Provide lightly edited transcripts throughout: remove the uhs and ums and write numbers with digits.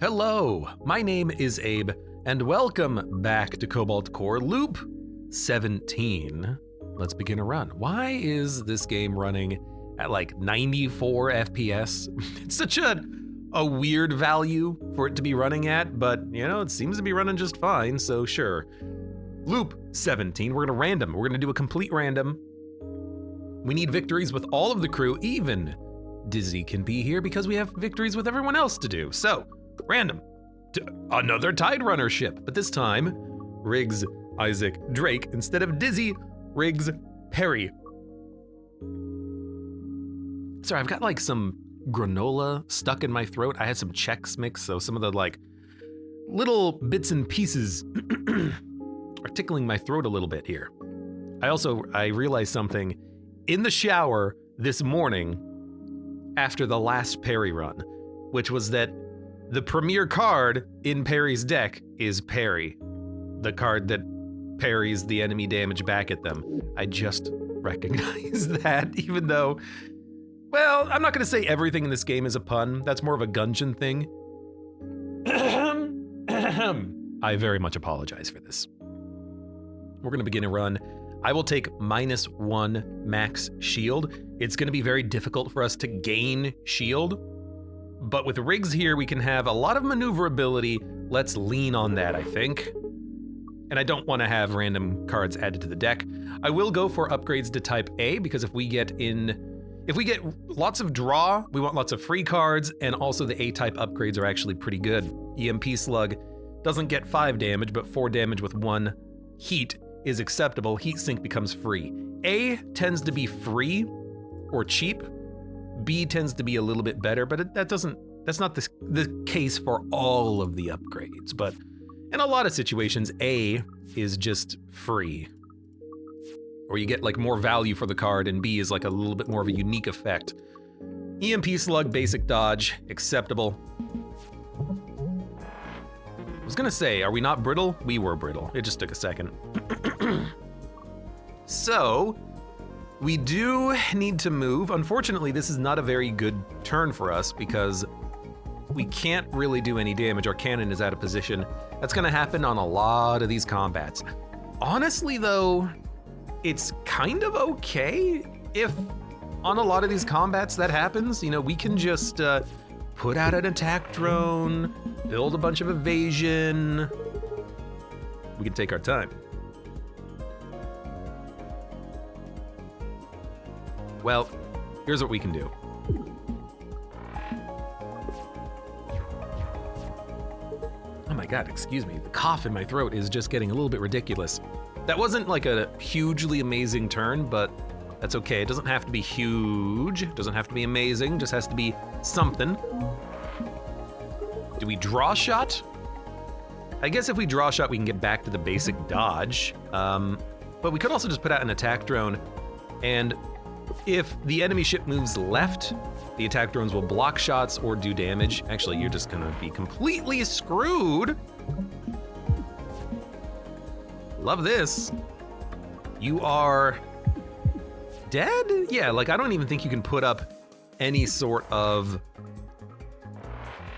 Hello, my name is Abe, and welcome back to Cobalt Core Loop 17. Let's begin a run. Why is this game running at like 94 FPS? It's such a weird value for it to be running at, but you know, it seems to be running just fine, so sure. Loop 17, we're gonna do a complete random. We need victories with all of the crew, even Dizzy can be here because we have victories with everyone else to do. So, random. Another Tide Runner ship, but this time, Riggs, Isaac, Drake, instead of Dizzy, Riggs, Perry. Sorry, I've got like some granola stuck in my throat. I had some Chex Mix, so some of the like little bits and pieces are tickling my throat a little bit here. I realized something in the shower this morning after the last Perry run, which was that the premier card in Perry's deck is Perry, the card that parries the enemy damage back at them. I just recognized that, even though, well, I'm not gonna say everything in this game is a pun. That's more of a Gungeon thing. I very much apologize for this. We're gonna begin a run. I will take -1 max shield. It's gonna be very difficult for us to gain shield, but with Riggs here, we can have a lot of maneuverability. Let's lean on that, I think. And I don't wanna have random cards added to the deck. I will go for upgrades to type A, because if we get lots of draw, we want lots of free cards, and also the A-type upgrades are actually pretty good. EMP Slug doesn't get 5 damage, but 4 damage with 1 heat is acceptable. Heat Sink becomes free. A tends to be free or cheap. B tends to be a little bit better, but that's not the case for all of the upgrades. But in a lot of situations, A is just free. Or you get like more value for the card, and B is like a little bit more of a unique effect. EMP Slug, basic dodge, acceptable. I was gonna say, are we not brittle? We were brittle. It just took a second. So, we do need to move. Unfortunately, this is not a very good turn for us because we can't really do any damage. Our cannon is out of position. That's gonna happen on a lot of these combats. Honestly though, it's kind of okay if on a lot of these combats that happens. You know, we can just put out an attack drone, build a bunch of evasion. We can take our time. Well, here's what we can do. Oh my God, excuse me. The cough in my throat is just getting a little bit ridiculous. That wasn't like a hugely amazing turn, but that's okay. It doesn't have to be huge. It doesn't have to be amazing. It just has to be something. Do we draw shot? I guess if we draw shot, we can get back to the basic dodge. But we could also just put out an attack drone, and if the enemy ship moves left, the attack drones will block shots or do damage. Actually, you're just gonna be completely screwed. Love this. You are dead? Yeah, like I don't even think you can put up any sort of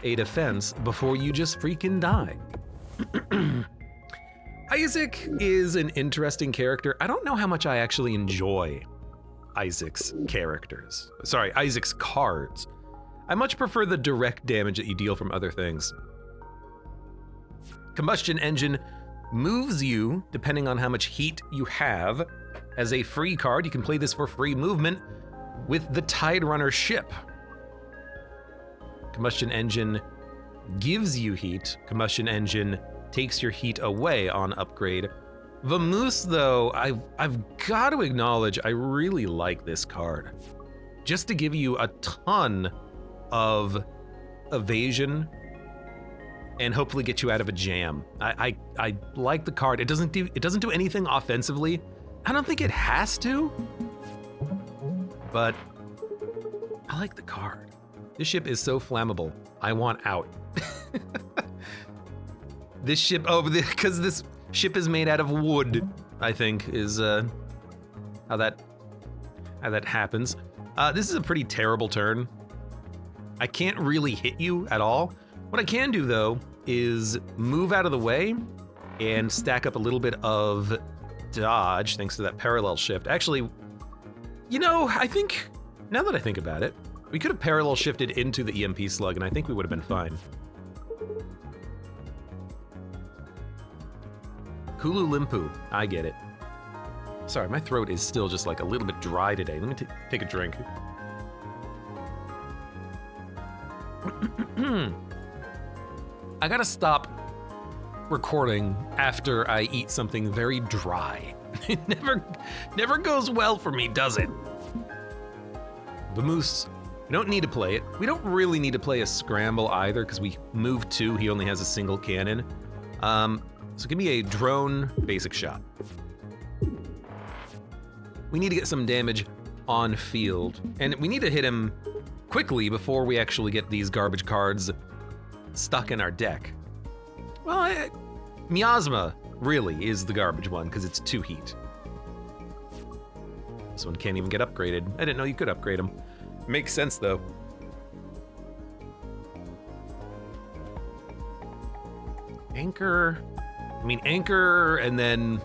a defense before you just freaking die. Isaac is an interesting character. I don't know how much I actually enjoy Isaac's cards. I much prefer the direct damage that you deal from other things. Combustion Engine moves you depending on how much heat you have. As a free card, you can play this for free movement with the Tide Runner ship. Combustion Engine gives you heat. Combustion Engine takes your heat away on upgrade. Vamoose, though, I've got to acknowledge, I really like this card. Just to give you a ton of evasion and hopefully get you out of a jam. I like the card. It doesn't do anything offensively. I don't think it has to, but I like the card. This ship is so flammable. I want out. This ship, because this ship is made out of wood, I think, is how that happens. This is a pretty terrible turn. I can't really hit you at all. What I can do, though, is move out of the way and stack up a little bit of dodge thanks to that parallel shift. Actually, you know, I think, now that I think about it, we could have parallel shifted into the EMP slug, and I think we would have been fine. Kulu Limpu, I get it. Sorry, my throat is still just like a little bit dry today. Let me take a drink. I gotta stop recording after I eat something very dry. It never goes well for me, does it? The moose, we don't need to play it. We don't really need to play a scramble either, because we move 2, he only has a single cannon. So give me a drone basic shot. We need to get some damage on field, and we need to hit him quickly before we actually get these garbage cards stuck in our deck. Well, Miasma really is the garbage one because it's 2 heat. This one can't even get upgraded. I didn't know you could upgrade them. Makes sense though. Anchor, anchor and then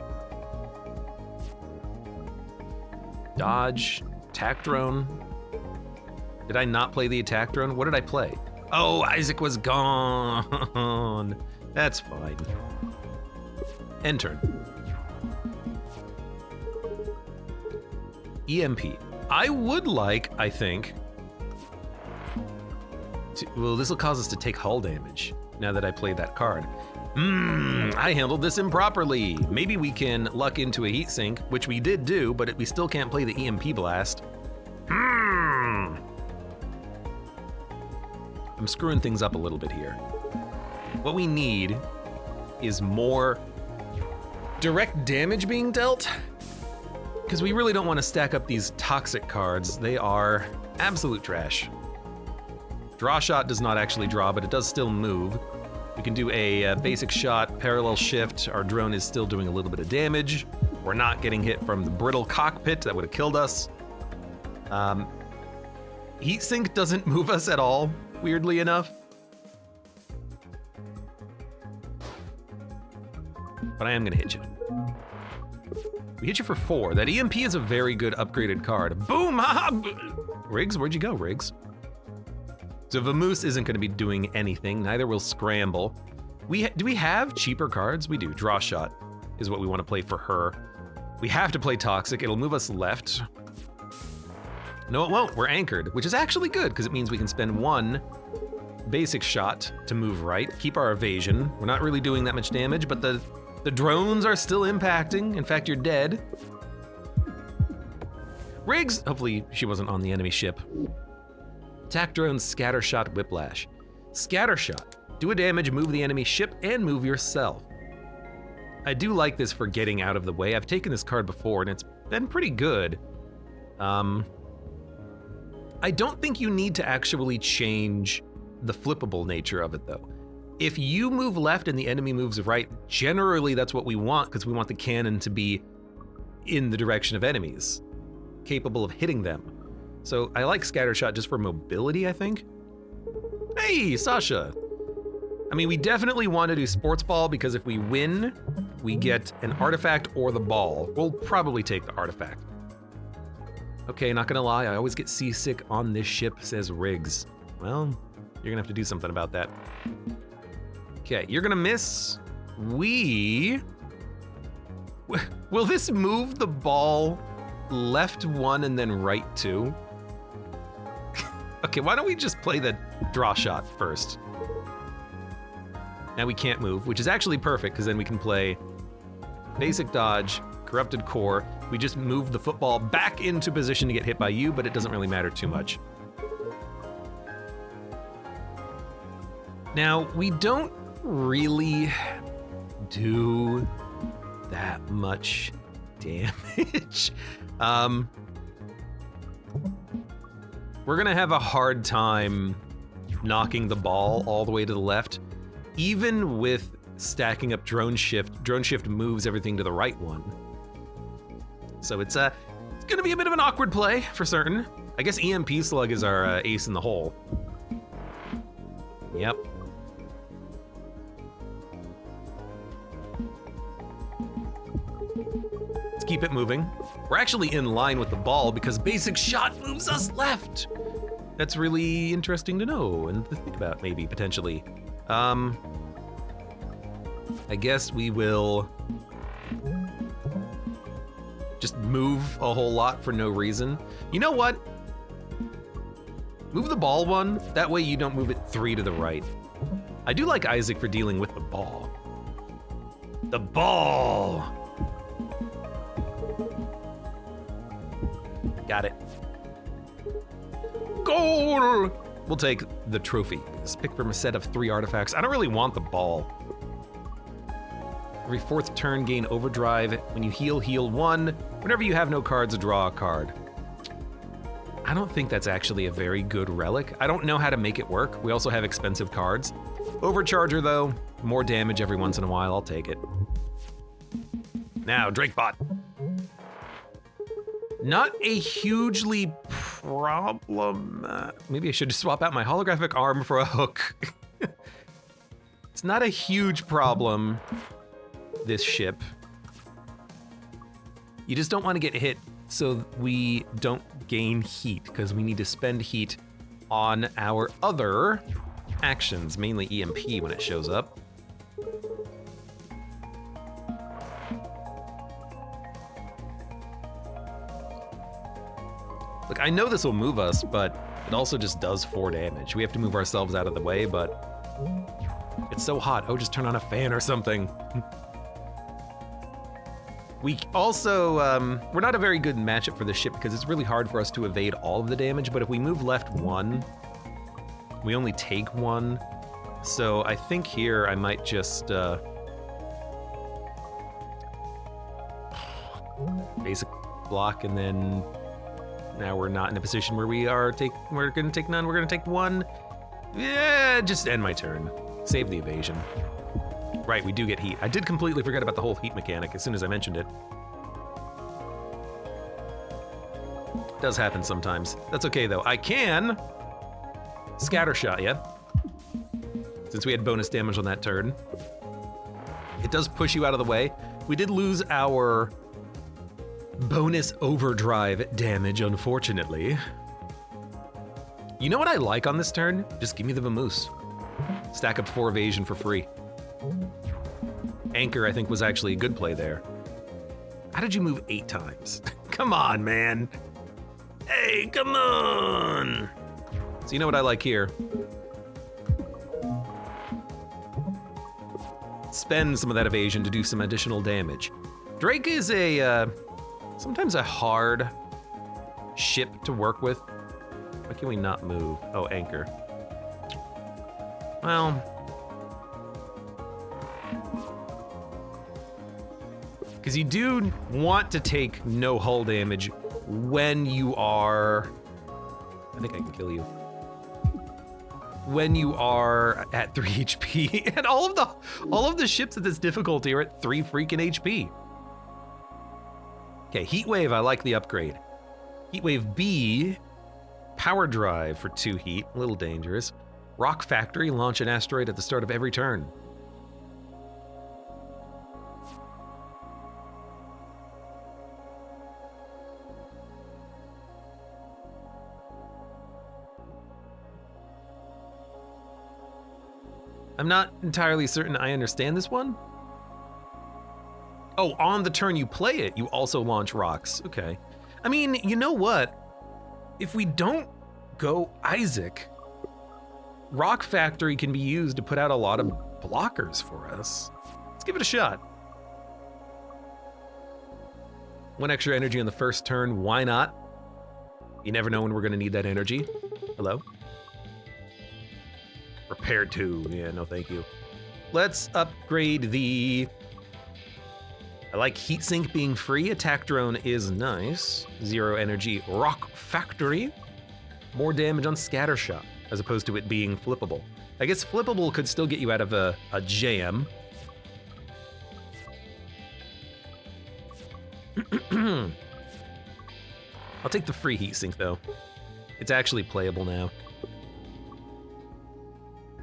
dodge, attack drone. Did I not play the attack drone? What did I play? Oh, Isaac was gone. That's fine. End turn. EMP. I would like, I think, well, this will cause us to take hull damage now that I played that card. I handled this improperly. Maybe we can luck into a heat sink, which we did do, but we still can't play the EMP blast. I'm screwing things up a little bit here. What we need is more direct damage being dealt, because we really don't want to stack up these toxic cards. They are absolute trash. Draw shot does not actually draw, but it does still move. We can do a basic shot, parallel shift. Our drone is still doing a little bit of damage. We're not getting hit from the brittle cockpit that would have killed us. Heatsink doesn't move us at all, weirdly enough. But I am gonna hit you. We hit you for 4. That EMP is a very good upgraded card. Boom! Riggs, where'd you go, Riggs? So Vamoose isn't gonna be doing anything, neither will Scramble. Do we have cheaper cards? We do. Draw Shot is what we wanna play for her. We have to play Toxic, it'll move us left. No, it won't, we're anchored, which is actually good, because it means we can spend 1 basic shot to move right, keep our evasion. We're not really doing that much damage, but the drones are still impacting. In fact, you're dead. Riggs, hopefully she wasn't on the enemy ship. Attack drone, scatter shot, whiplash. Scatter shot, do a damage, move the enemy ship, and move yourself. I do like this for getting out of the way. I've taken this card before, and it's been pretty good. I don't think you need to actually change the flippable nature of it, though. If you move left and the enemy moves right, generally that's what we want, because we want the cannon to be in the direction of enemies, capable of hitting them. So I like Scattershot just for mobility, I think. Hey, Sasha. I mean, we definitely want to do Sports Ball, because if we win, we get an artifact or the ball. We'll probably take the artifact. Okay, not gonna lie, I always get seasick on this ship, says Riggs. Well, you're gonna have to do something about that. Okay, you're gonna miss. Will this move the ball left 1 and then right 2? Okay, why don't we just play the draw shot first? Now we can't move, which is actually perfect, because then we can play basic dodge, corrupted core. We just move the football back into position to get hit by you, but it doesn't really matter too much. Now, we don't really do that much damage. We're gonna have a hard time knocking the ball all the way to the left, even with stacking up drone shift. Drone shift moves everything to the right one. So it's gonna be a bit of an awkward play for certain. I guess EMP Slug is our ace in the hole. Yep. Let's keep it moving. We're actually in line with the ball because basic shot moves us left. That's really interesting to know and to think about, maybe, potentially. I guess we will just move a whole lot for no reason. You know what? Move the ball one, that way you don't move it 3 to the right. I do like Isaac for dealing with the ball. The ball! Got it. Goal! We'll take the trophy. Let's pick from a set of 3 artifacts. I don't really want the ball. Every 4th turn, gain overdrive. When you heal, heal 1. Whenever you have no cards, draw a card. I don't think that's actually a very good relic. I don't know how to make it work. We also have expensive cards. Overcharger, though. More damage every once in a while. I'll take it. Now, Drakebot. Not a hugely problem. Maybe I should just swap out my holographic arm for a hook. It's not a huge problem, this ship. You just don't want to get hit so we don't gain heat, because we need to spend heat on our other actions, mainly EMP when it shows up. Look, I know this will move us, but it also just does 4 damage. We have to move ourselves out of the way, but it's so hot. Oh, just turn on a fan or something. We also, we're not a very good matchup for this ship because it's really hard for us to evade all of the damage, but if we move left 1, we only take 1. So I think here I might just, basic block, and then now we're not in a position where we're gonna take none, we're gonna take 1. Yeah, just end my turn. Save the evasion. Right, we do get heat. I did completely forget about the whole heat mechanic as soon as I mentioned it. Does happen sometimes. That's okay though. I can scattershot ya, since we had bonus damage on that turn. It does push you out of the way. We did lose our bonus overdrive damage, unfortunately. You know what I like on this turn? Just give me the Vamoose. Stack up 4 evasion for free. Anchor, I think, was actually a good play there. How did you move 8 times? Come on, man. Hey, come on. So you know what I like here? Spend some of that evasion to do some additional damage. Drake is a, sometimes a hard ship to work with. Why can we not move? Oh, anchor. Well, because you do want to take no hull damage when you are, I think I can kill you. When you are at 3 HP, and all of the ships at this difficulty are at 3 freaking HP. Okay, Heat Wave, I like the upgrade. Heat Wave B, Power Drive for 2 heat, a little dangerous. Rock Factory, launch an asteroid at the start of every turn. I'm not entirely certain I understand this one. Oh, on the turn you play it, you also launch rocks. Okay. I mean, you know what? If we don't go Isaac, Rock Factory can be used to put out a lot of blockers for us. Let's give it a shot. 1 extra energy on the first turn, why not? You never know when we're gonna need that energy. Hello? Repair 2, yeah, no thank you. Let's upgrade the... I like Heatsink being free, Attack Drone is nice. 0 energy, Rock Factory. More damage on Scattershot, as opposed to it being flippable. I guess flippable could still get you out of a jam. I'll take the free Heatsink though. It's actually playable now.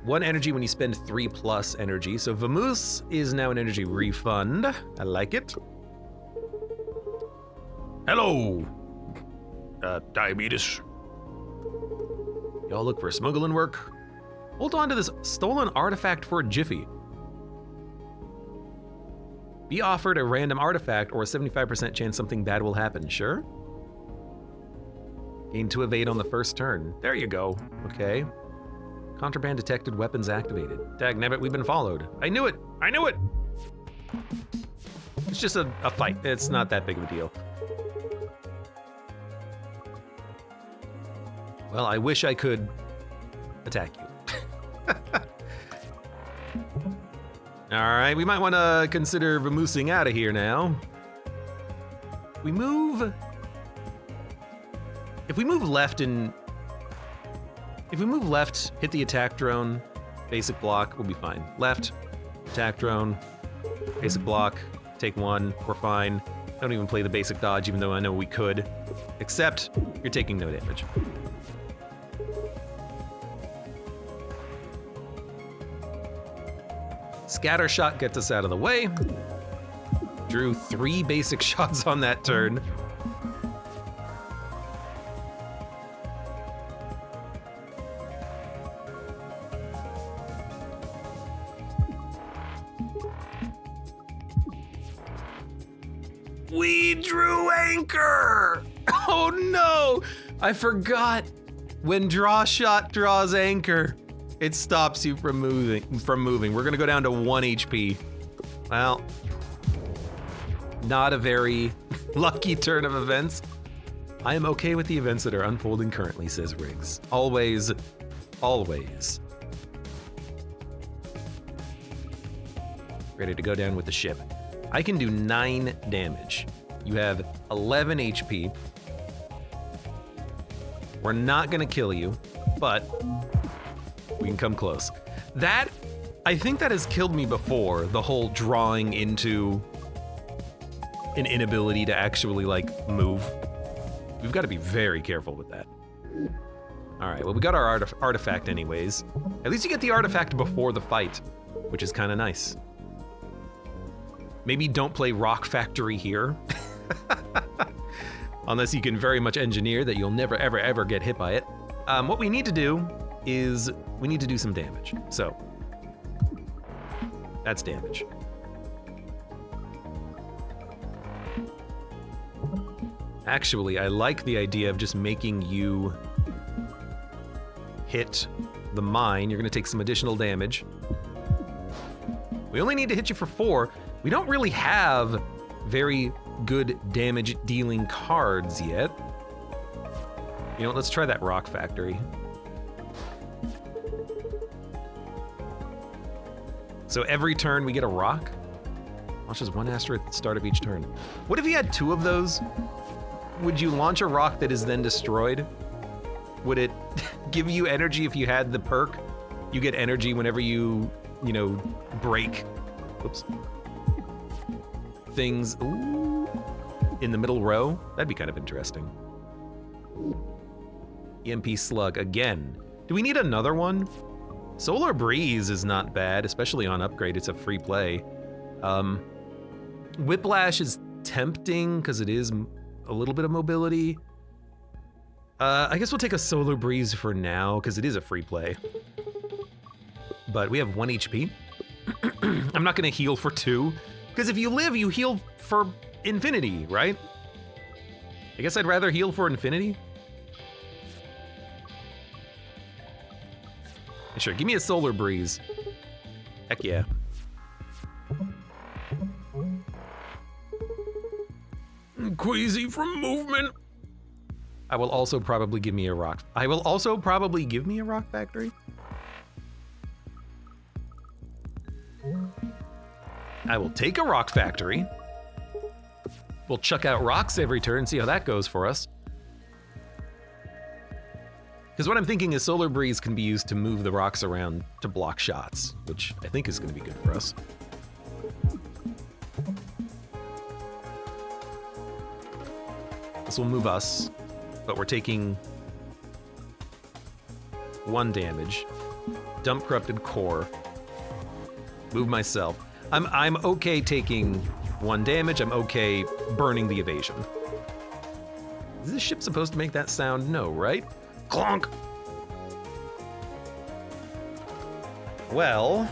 1 energy when you spend 3+ energy, so Vamoose is now an energy refund. I like it. Hello! Diabetes. Y'all look for smuggling work? Hold on to this stolen artifact for a jiffy. Be offered a random artifact or a 75% chance something bad will happen, sure? Gain 2 evade on the first turn. There you go. Okay. Contraband detected, weapons activated. Dagnabbit, we've been followed. I knew it! I knew it! It's just a fight. It's not that big of a deal. Well, I wish I could attack you. All right, we might want to consider vamoosing out of here now. If we move left, hit the attack drone, basic block, we'll be fine. Left, attack drone, basic block, take 1, we're fine. Don't even play the basic dodge, even though I know we could. Except, you're taking no damage. Scatter shot gets us out of the way. Drew 3 basic shots on that turn. We drew anchor! Oh no! I forgot. When draw shot draws anchor, it stops you from moving. We're gonna go down to 1 HP. Well, not a very lucky turn of events. I am okay with the events that are unfolding currently, says Riggs. Always, always. Ready to go down with the ship. I can do 9 damage. You have 11 HP. We're not gonna kill you, but we can come close. That, I think that has killed me before, the whole drawing into an inability to actually, like, move. We've got to be very careful with that. All right, well, we got our artifact anyways. At least you get the artifact before the fight, which is kind of nice. Maybe don't play Rock Factory here. Unless you can very much engineer that you'll never, ever, ever get hit by it. What we need to do is we need to do some damage. So, that's damage. Actually, I like the idea of just making you hit the mine. You're gonna take some additional damage. We only need to hit you for 4. We don't really have very good damage dealing cards yet. You know, let's try that Rock Factory. So every turn we get a rock? Launches 1 asteroid at the start of each turn. What if you had 2 of those? Would you launch a rock that is then destroyed? Would it give you energy if you had the perk? You get energy whenever you know, break. Oops. Things, ooh, in the middle row? That'd be kind of interesting. EMP Slug again. Do we need another one? Solar Breeze is not bad, especially on upgrade. It's a free play. Whiplash is tempting because it is a little bit of mobility. I guess we'll take a Solar Breeze for now because it is a free play. But we have 1 HP. I'm not gonna heal for 2. Because if you live, you heal for infinity, right? I guess I'd rather heal for infinity. Sure, give me a Solar Breeze. Heck yeah. Queasy from movement. I will also probably give me a rock. Factory. I will take a Rock Factory. We'll chuck out rocks every turn, see how that goes for us. Because what I'm thinking is Solar Breeze can be used to move the rocks around to block shots, which I think is going to be good for us. This will move us, but we're taking 1 damage. Dump Corrupted Core. Move myself. I'm okay taking 1 damage. I'm okay burning the evasion. Is this ship supposed to make that sound? No, right? Clonk! Well,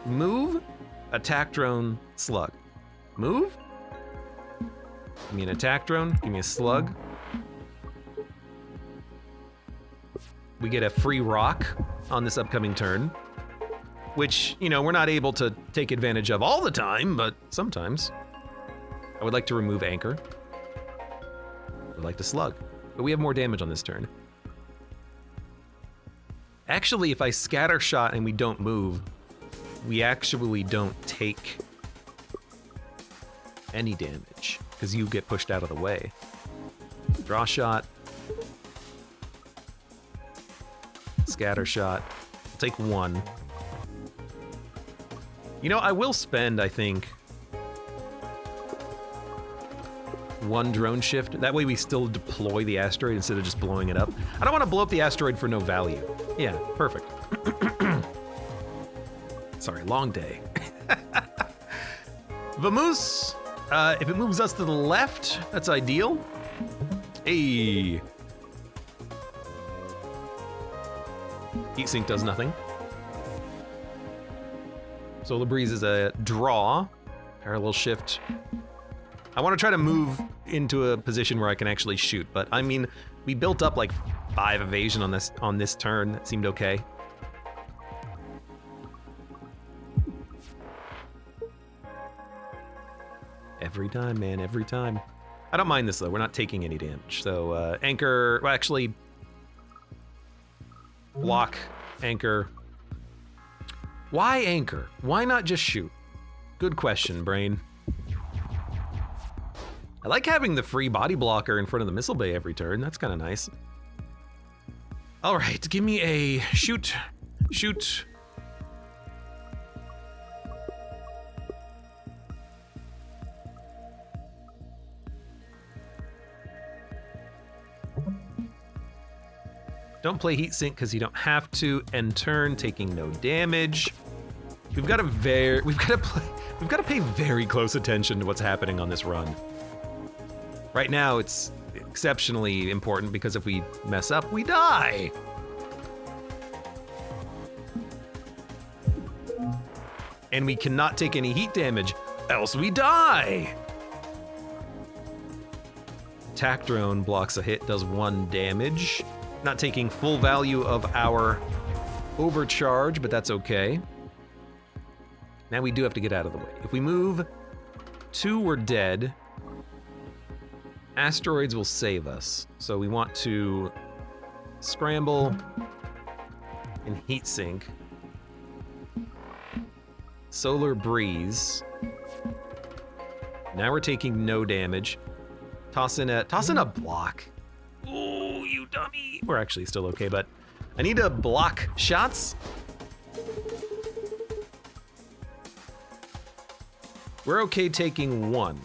move, attack drone, slug. Move? Give me an attack drone, give me a slug. We get a free rock on this upcoming turn, which, you know, we're not able to take advantage of all the time, but sometimes. I would like to remove anchor. I would like to slug, but we have more damage on this turn. Actually, if I scatter shot and we don't move, we actually don't take any damage because you get pushed out of the way. Draw shot. Scatter shot. I'll take one. You know, I will spend, I think, one drone shift. That way we still deploy the asteroid instead of just blowing it up. I don't want to blow up the asteroid for no value. Yeah, perfect. Sorry, long day. Vamoose, if it moves us to the left, that's ideal. Hey. Heatsink does nothing. Solar Breeze is a draw. Parallel shift. I want to try to move into a position where I can actually shoot, but I mean, we built up like 5 evasion on this turn. That seemed okay. Every time, man, every time. I don't mind this though. We're not taking any damage. So anchor, well, actually, block, anchor. Why anchor? Why not just shoot? Good question, brain. I like having the free body blocker in front of the missile bay every turn. That's kind of nice. All right, give me a shoot. Shoot. Don't play heat sink because you don't have to. End turn, taking no damage. We've got to pay very close attention to what's happening on this run. Right now, it's exceptionally important because if we mess up, we die. And we cannot take any heat damage, else we die. Attack drone blocks a hit, does 1 damage. Not taking full value of our overcharge, but that's okay. Now we do have to get out of the way. If we move 2, we're dead. Asteroids will save us. So we want to scramble and heat sink. Solar Breeze. Now we're taking no damage. Toss in a block. Ooh, you dummy. We're actually still okay, but I need to block shots. We're okay taking 1.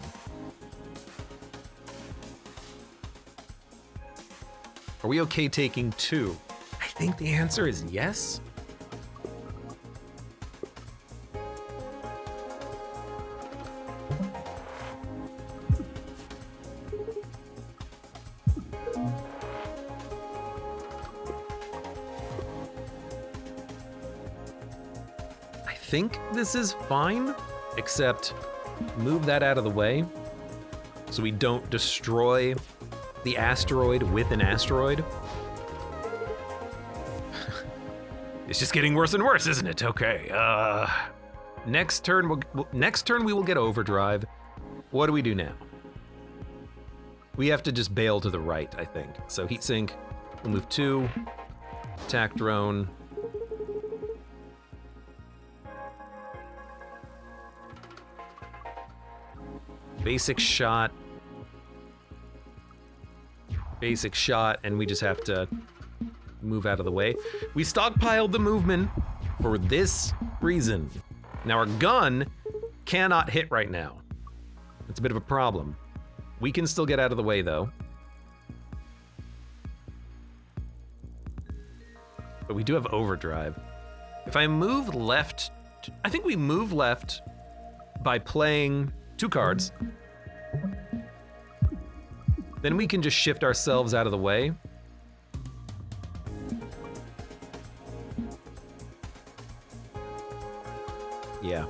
Are we okay taking 2? I think the answer is yes. I think this is fine, except move that out of the way so we don't destroy the asteroid with an asteroid. It's just getting worse and worse, isn't it? Okay. Next turn we will get overdrive. What do we do now? We have to just bail to the right, I think. So heat sink. We'll move 2. Attack drone. Basic shot. Basic shot, and we just have to move out of the way. We stockpiled the movement for this reason. Now our gun cannot hit right now. It's a bit of a problem. We can still get out of the way though. But we do have overdrive. If I move left, I think we move left by playing 2 cards. Then we can just shift ourselves out of the way. Yeah.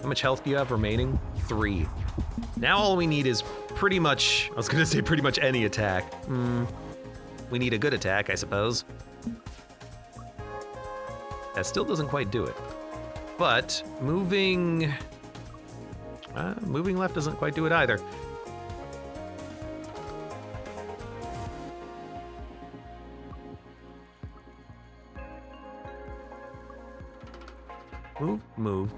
How much health do you have remaining? 3. Now all we need is pretty much, I was gonna say pretty much any attack. We need a good attack, I suppose. That still doesn't quite do it. But moving left doesn't quite do it either. Move. Move.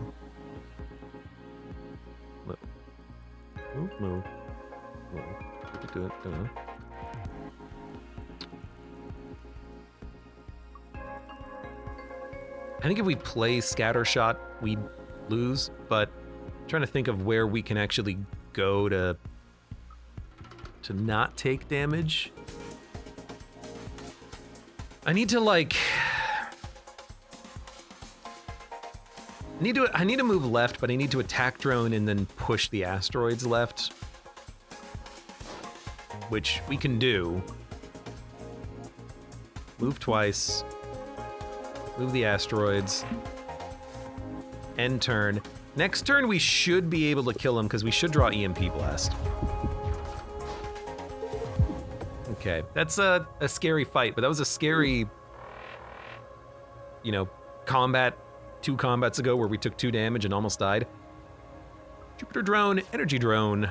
Do it. I think if we play Scattershot, we lose, but I'm trying to think of where we can actually go to not take damage. I need to I need to move left, but I need to attack drone and then push the asteroids left, which we can do. Move twice. Move the asteroids. End turn. Next turn we should be able to kill him because we should draw EMP blast. Okay, that's a scary fight, but that was a scary, combat 2 combats ago where we took 2 damage and almost died. Jupiter drone, energy drone.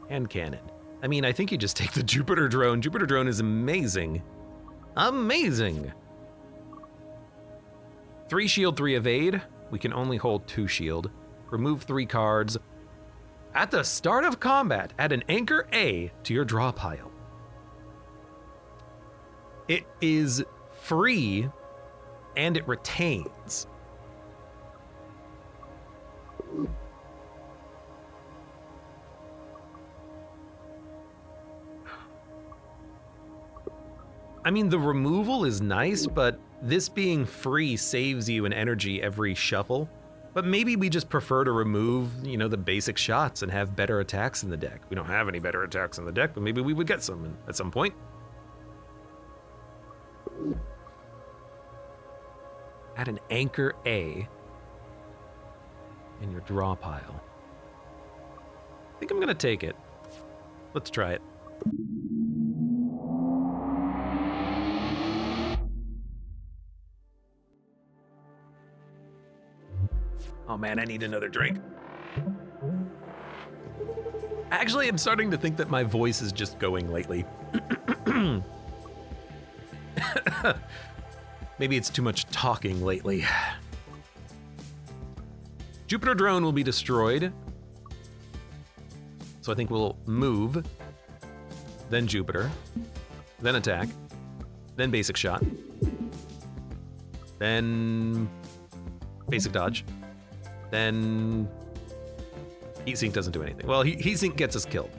Hand cannon. I mean, I think you just take the Jupiter drone. Jupiter drone is amazing. Amazing. 3 shield, 3 evade. We can only hold 2 shield. Remove 3 cards. At the start of combat, add an anchor A to your draw pile. It is free and it retains. I mean, the removal is nice, but this being free saves you an energy every shuffle. But maybe we just prefer to remove, the basic shots and have better attacks in the deck. We don't have any better attacks in the deck, but maybe we would get some at some point. Add an anchor A in your draw pile. I think I'm gonna take it. Let's try it. Oh man, I need another drink. Actually, I'm starting to think that my voice is just going lately. Maybe it's too much talking lately. Jupiter drone will be destroyed. So I think we'll move, then Jupiter, then attack, then basic shot, then basic dodge, then heatsink doesn't do anything. Well, heatsink gets us killed.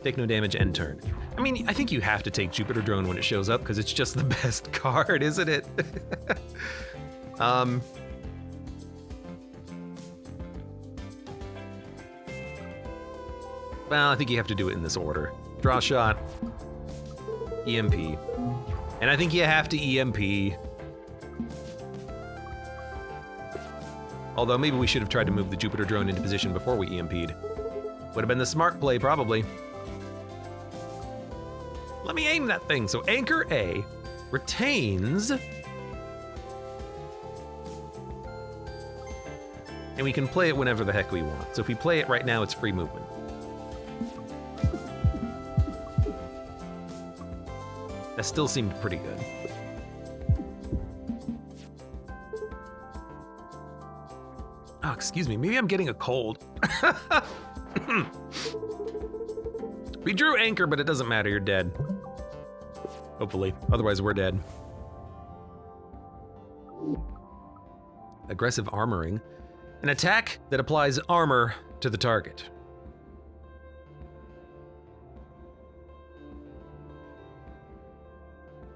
Take no damage, end turn. I mean, I think you have to take Jupiter drone when it shows up because it's just the best card, isn't it? Well, I think you have to do it in this order. Draw shot, EMP. And I think you have to EMP. Although maybe we should have tried to move the Jupiter drone into position before we EMP'd. Would have been the smart play, probably. Let me aim that thing. So anchor A retains. And we can play it whenever the heck we want. So if we play it right now, it's free movement. That still seemed pretty good. Oh, excuse me, maybe I'm getting a cold. We drew anchor, but it doesn't matter, you're dead. Hopefully, otherwise we're dead. Aggressive armoring. An attack that applies armor to the target.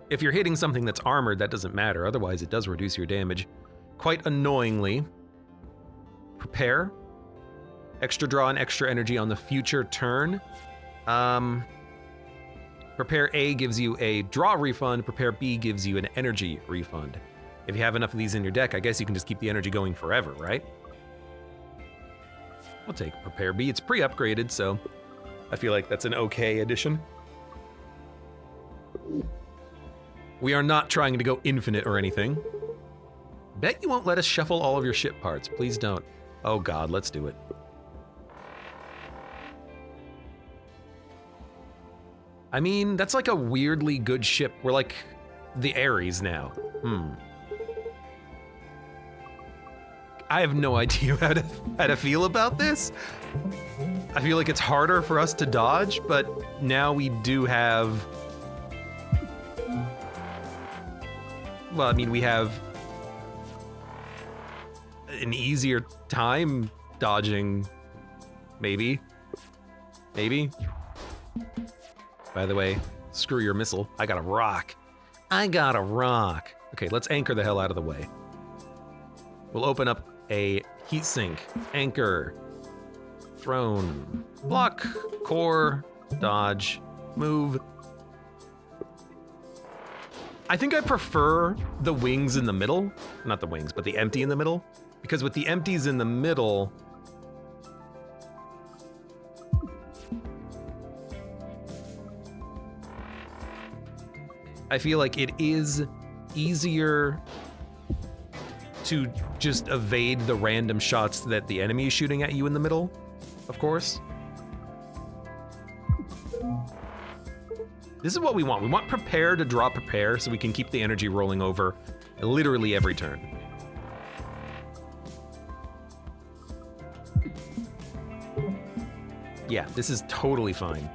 If you're hitting something that's armored, that doesn't matter, otherwise it does reduce your damage. Quite annoyingly. prepare. Extra draw and extra energy on the future turn. Prepare A gives you a draw refund. Prepare B gives you an energy refund. If you have enough of these in your deck, I guess you can just keep the energy going forever, right? I'll take Prepare B. It's pre-upgraded, so I feel like that's an okay addition. We are not trying to go infinite or anything. Bet you won't let us shuffle all of your ship parts. Please don't. Oh God, let's do it. I mean, that's like a weirdly good ship. We're like the Ares now. I have no idea how to feel about this. I feel like it's harder for us to dodge, but now we do have... Well, I mean, we have an easier time dodging, maybe. Maybe. By the way, screw your missile. I got a rock. I got a rock. Okay, let's anchor the hell out of the way. We'll open up a heat sink, anchor, throne, block, core, dodge, move. I think I prefer the wings in the middle. Not the wings, but the empty in the middle. Because with the empties in the middle, I feel like it is easier to just evade the random shots that the enemy is shooting at you in the middle, of course. This is what we want. We want prepare to draw prepare so we can keep the energy rolling over literally every turn. Yeah, this is totally fine.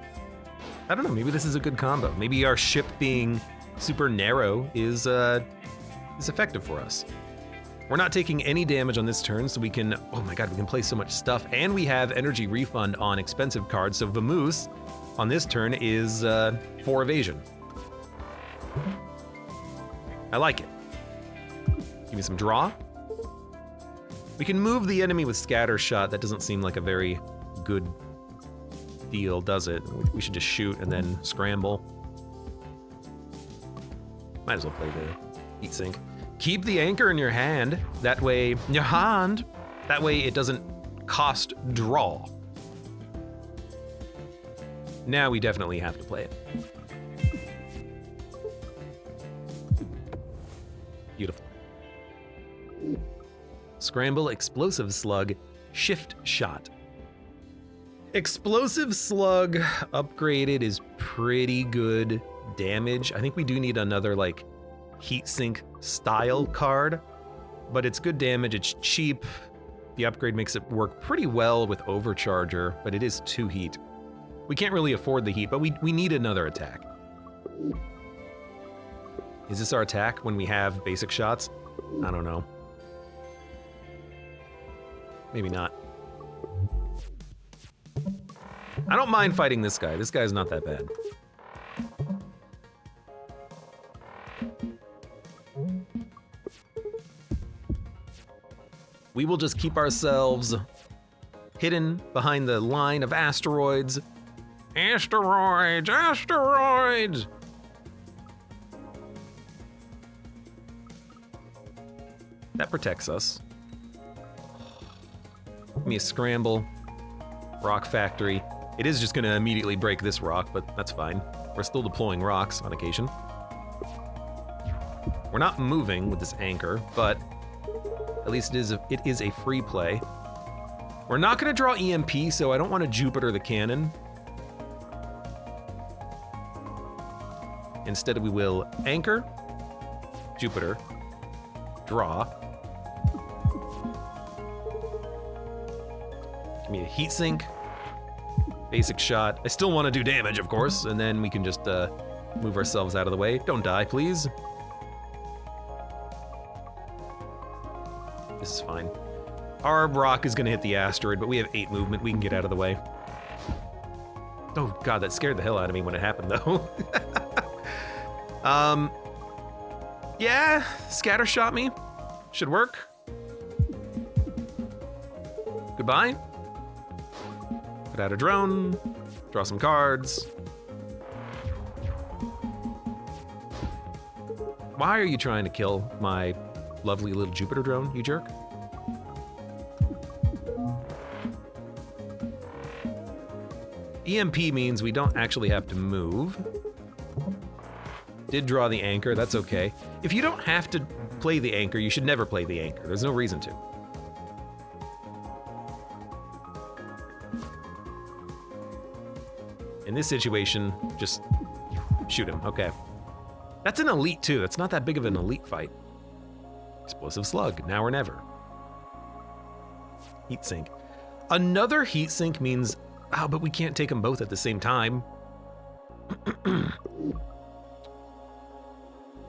I don't know, maybe this is a good combo. Maybe our ship being super narrow is effective for us. We're not taking any damage on this turn, so we can, oh my God, we can play so much stuff. And we have energy refund on expensive cards, so Vamoose on this turn is 4 evasion. I like it. Give me some draw. We can move the enemy with scatter shot. That doesn't seem like a very good deal, does it? We should just shoot and then scramble. Might as well play the heat sink. Keep the anchor in your hand. That way, that way it doesn't cost draw. Now we definitely have to play it. Beautiful. Scramble, explosive slug, shift shot. Explosive slug upgraded is pretty good damage. I think we do need another like heatsink style card, but it's good damage. It's cheap. The upgrade makes it work pretty well with Overcharger, but it is 2 heat. We can't really afford the heat, but we need another attack. Is this our attack when we have basic shots? I don't know. Maybe not. I don't mind fighting this guy. This guy's not that bad. We will just keep ourselves hidden behind the line of asteroids. Asteroids, asteroids! That protects us. Give me a scramble. Rock factory. It is just gonna immediately break this rock, but that's fine. We're still deploying rocks on occasion. We're not moving with this anchor, but at least it is a free play. We're not gonna draw EMP, so I don't want to Jupiter the cannon. Instead, we will anchor, Jupiter, draw. Give me a heat sink, basic shot. I still want to do damage, of course, and then we can just move ourselves out of the way. Don't die, please. This is fine. Our rock is gonna hit the asteroid, but we have 8 movement. We can get out of the way. Oh God, that scared the hell out of me when it happened, though. Yeah, scatter shot me. Should work. Goodbye. Put out a drone. Draw some cards. Why are you trying to kill my lovely little Jupiter drone, you jerk? EMP means we don't actually have to move. Did draw the anchor, that's okay. If you don't have to play the anchor, you should never play the anchor. There's no reason to. In this situation, just shoot him, okay. That's an elite too, that's not that big of an elite fight. Explosive slug, now or never. Heat sink. Another heat sink means, oh, but we can't take them both at the same time.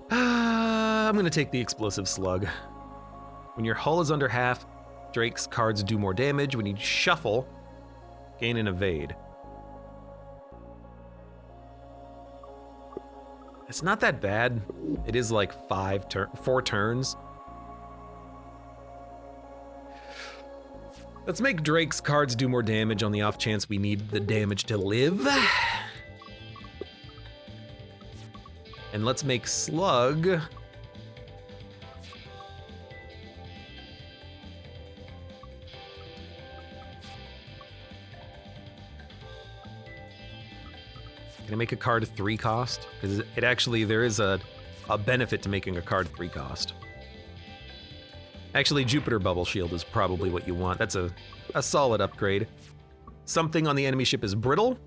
I'm gonna take the explosive slug. When your hull is under half, Drake's cards do more damage. When you shuffle, gain and evade. It's not that bad. It is like 4 turns. Let's make Drake's cards do more damage on the off chance we need the damage to live. And let's make Slug Can I make a card 3 cost? Because it actually, there is a benefit to making a card 3 cost. Actually, Jupiter Bubble Shield is probably what you want. That's a solid upgrade. Something on the enemy ship is brittle.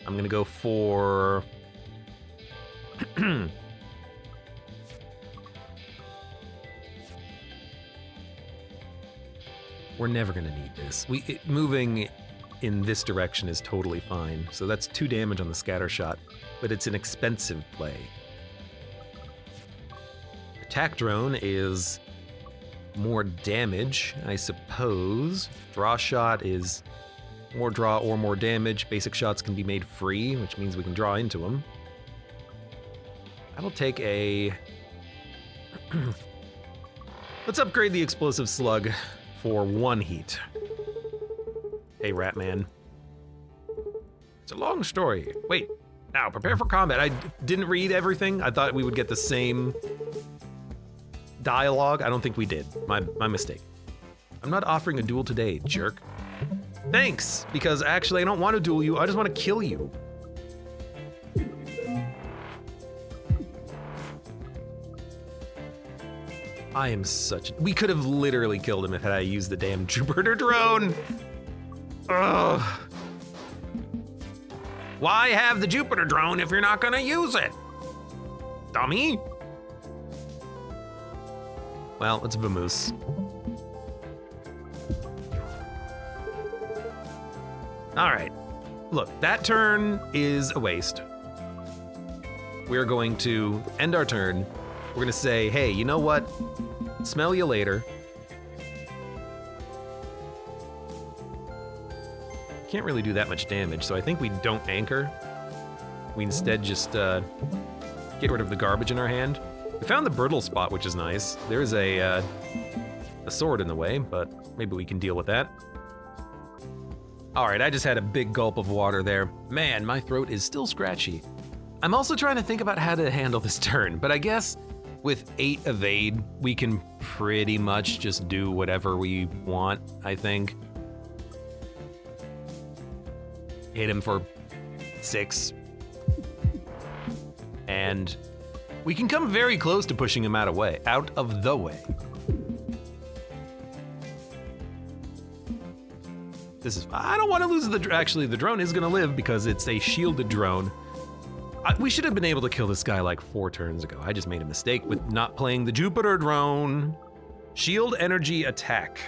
I'm gonna go for... We're never gonna need this. Moving in this direction is totally fine. So that's 2 damage on the scatter shot, but it's an expensive play. Attack drone is more damage, I suppose. Draw shot is more draw or more damage. Basic shots can be made free, which means we can draw into them. I will take a... Let's upgrade the explosive slug for 1 heat. Hey, Ratman. It's a long story. Wait, now prepare for combat. I didn't read everything. I thought we would get the same dialogue. I don't think we did. My mistake. I'm not offering a duel today, jerk. Thanks, because actually I don't want to duel you. I just want to kill you. I am such... We could have literally killed him if I used the damn Jupiter drone. Ugh. Why have the Jupiter drone if you're not gonna use it? Dummy. Well, it's Vamoose. All right, look, that turn is a waste. We're going to end our turn. We're gonna say, hey, you know what? Smell you later. Can't really do that much damage, so I think we don't anchor. We instead just get rid of the garbage in our hand. We found the brittle spot, which is nice. There's a sword in the way, but maybe we can deal with that. All right, I just had a big gulp of water there. Man, my throat is still scratchy. I'm also trying to think about how to handle this turn, but I guess with 8 evade, we can pretty much just do whatever we want, I think. Hit him for 6. And we can come very close to pushing him out of the way. I don't want to lose actually the drone is gonna live because it's a shielded drone. We should have been able to kill this guy like 4 turns ago. I just made a mistake with not playing the Jupiter drone. Shield energy attack.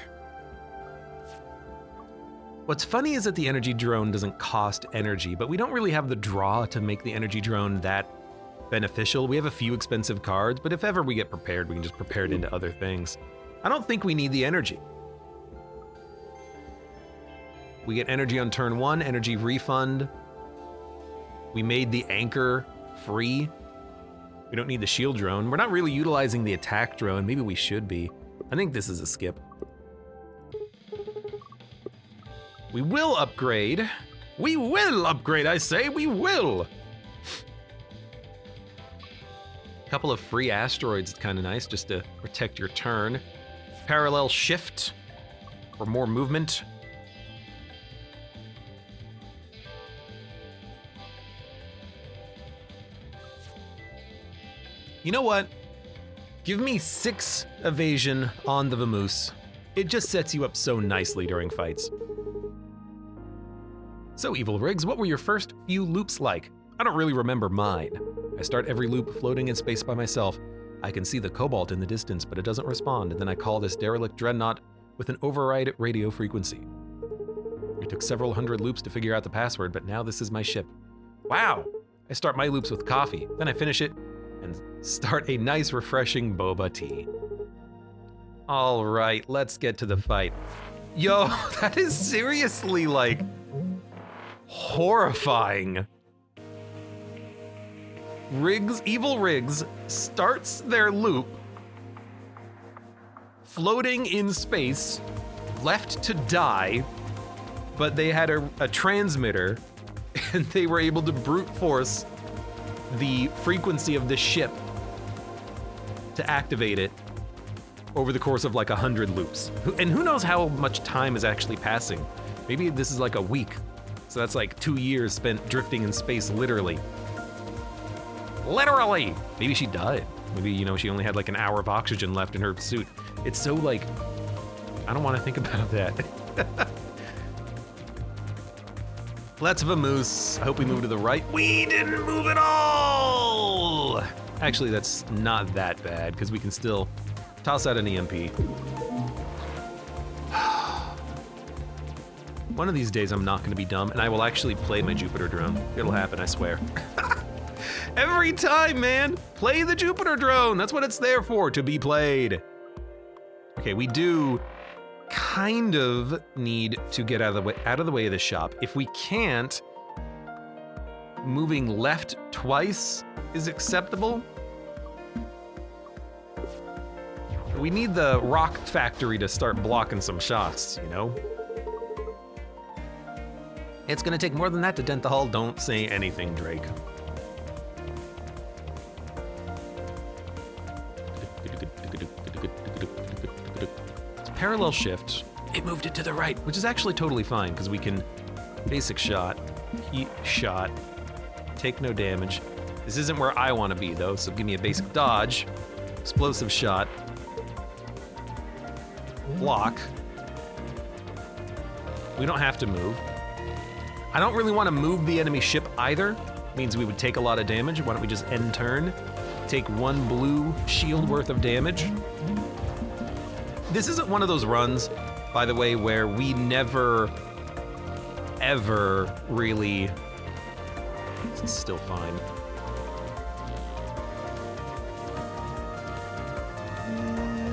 What's funny is that the energy drone doesn't cost energy, but we don't really have the draw to make the energy drone that beneficial. We have a few expensive cards, but if ever we get prepared, we can just prepare it into other things. I don't think we need the energy. We get energy on turn 1, energy refund. We made the anchor free. We don't need the shield drone. We're not really utilizing the attack drone. Maybe we should be. I think this is a skip. We will upgrade. We will upgrade, I say, we will. A couple of free asteroids, kind of nice, just to protect your turn. Parallel shift for more movement. You know what? Give me 6 evasion on the Vamoose. It just sets you up so nicely during fights. So, Evil Riggs, what were your first few loops like? I don't really remember mine. I start every loop floating in space by myself. I can see the Cobalt in the distance, but it doesn't respond, and then I call this derelict dreadnought with an override radio frequency. It took several hundred loops to figure out the password, but now this is my ship. Wow! I start my loops with coffee, then I finish it, and start a nice refreshing boba tea. All right, let's get to the fight. Yo, that is seriously like horrifying. Evil Riggs starts their loop floating in space, left to die, but they had a transmitter and they were able to brute force the frequency of the ship to activate it over the course of like 100 loops. And who knows how much time is actually passing? Maybe this is like a week. So that's like 2 years spent drifting in space, literally. Literally! Maybe she died. Maybe, you know, she only had like an hour of oxygen left in her suit. It's so like, I don't want to think about that. Let's Vamoose. I hope we move to the right. We didn't move at all! Actually, that's not that bad, because we can still toss out an EMP. One of these days I'm not gonna be dumb, and I will actually play my Jupiter drone. It'll happen, I swear. Every time, man! Play the Jupiter drone! That's what it's there for, to be played. Okay, we do kind of need to get out of the way of the shop. If we can't, moving left twice is acceptable. We need the rock factory to start blocking some shots, you know? It's gonna take more than that to dent the hull. Don't say anything, Drake. It's parallel shift. It moved it to the right, which is actually totally fine, because we can basic shot, heat shot, take no damage. This isn't where I want to be, though, so give me a basic dodge, explosive shot, block. We don't have to move. I don't really want to move the enemy ship either. Means we would take a lot of damage. Why don't we just end turn? Take 1 blue shield worth of damage. This isn't one of those runs, by the way, where we never, ever really... This is still fine.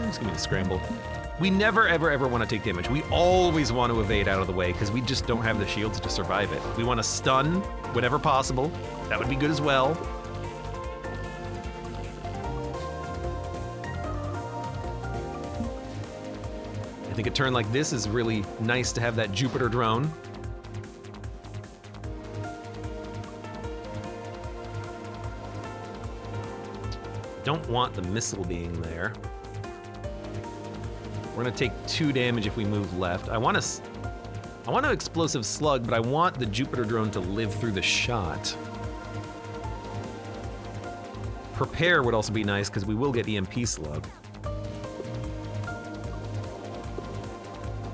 Just give me the scramble. We never, ever, ever want to take damage. We always want to evade out of the way because we just don't have the shields to survive it. We want to stun whenever possible. That would be good as well. I think a turn like this is really nice to have that Jupiter drone. Don't want the missile being there. We're gonna take 2 damage if we move left. I want to explosive slug, but I want the Jupiter drone to live through the shot. Prepare would also be nice because we will get EMP slug.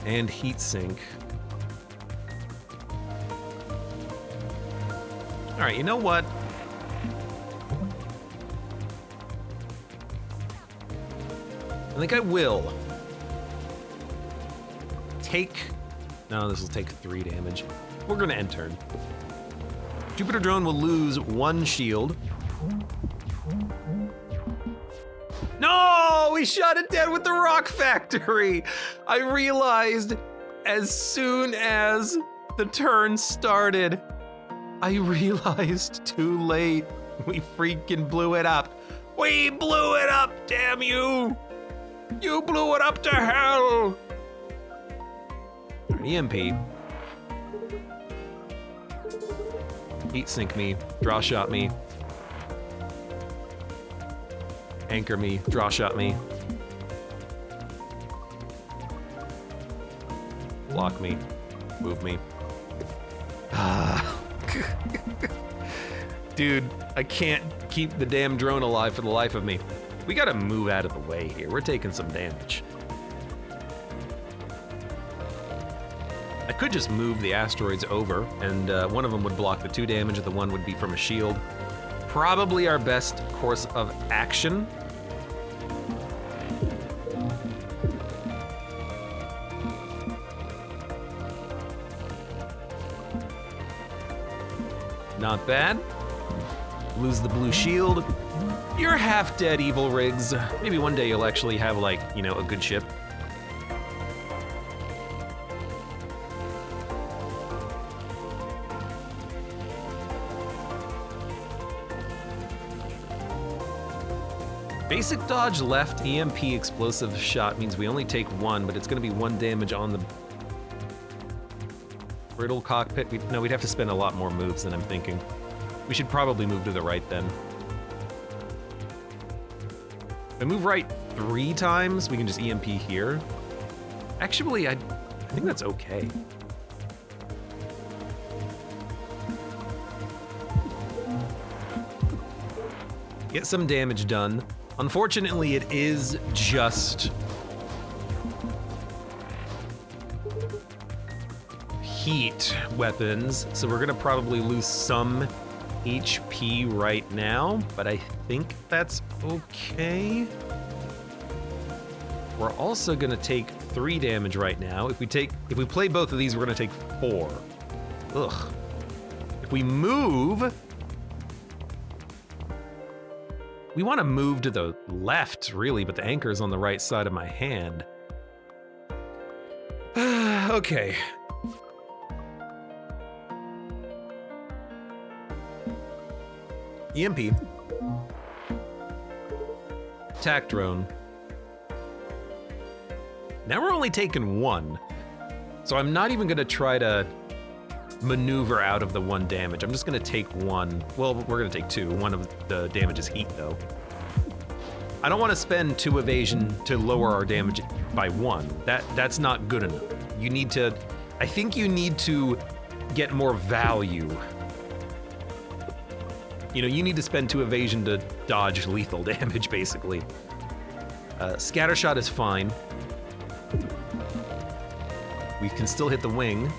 And heat sink. All right, you know what? I think I will. No, this will take 3 damage. We're gonna end turn. Jupiter drone will lose 1 shield. No, we shot it down with the rock factory. I realized as soon as the turn started, I realized too late. We freaking blew it up. We blew it up, damn you. You blew it up to hell! EMP. Heat sink me, draw shot me. Anchor me, draw shot me. Block me, move me. Dude, I can't keep the damn drone alive for the life of me. We gotta move out of the way here. We're taking some damage. I could just move the asteroids over, and one of them would block the 2 damage, and the one would be from a shield. Probably our best course of action. Not bad. Lose the blue shield. You're half dead, Evil Rigs. Maybe one day you'll actually have, like, you know, a good ship. Basic dodge left, EMP explosive shot means we only take 1, but it's gonna be 1 damage on the brittle cockpit. No, we'd have to spend a lot more moves than I'm thinking. We should probably move to the right then. If I move right 3 times, we can just EMP here. Actually, I think that's okay. Get some damage done. Unfortunately, it is just heat weapons, so we're gonna probably lose some HP right now, but I think that's okay. We're also gonna take 3 damage right now. If we play both of these, we're gonna take 4. Ugh. If we move, we want to move to the left, really, but the anchor's on the right side of my hand. Okay. EMP. Attack drone. Now we're only taking 1. So I'm not even gonna try to maneuver out of the 1 damage. I'm just gonna take 1. Well, we're gonna take 2. One of the damage is heat, though. I don't want to spend 2 evasion to lower our damage by 1. That's not good enough. You need to, I think you need to get more value. You know, you need to spend 2 evasion to dodge lethal damage, basically. Scattershot is fine. We can still hit the wing.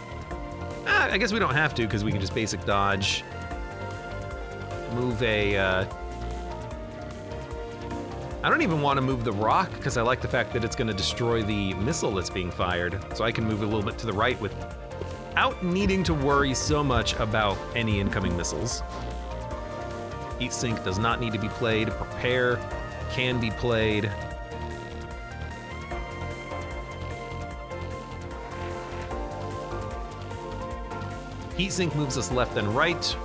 I guess we don't have to, because we can just basic dodge. Move a, I don't even want to move the rock, because I like the fact that it's going to destroy the missile that's being fired. So I can move a little bit to the right without needing to worry so much about any incoming missiles. Heat sink does not need to be played. Prepare can be played. Heatsink moves us left and right.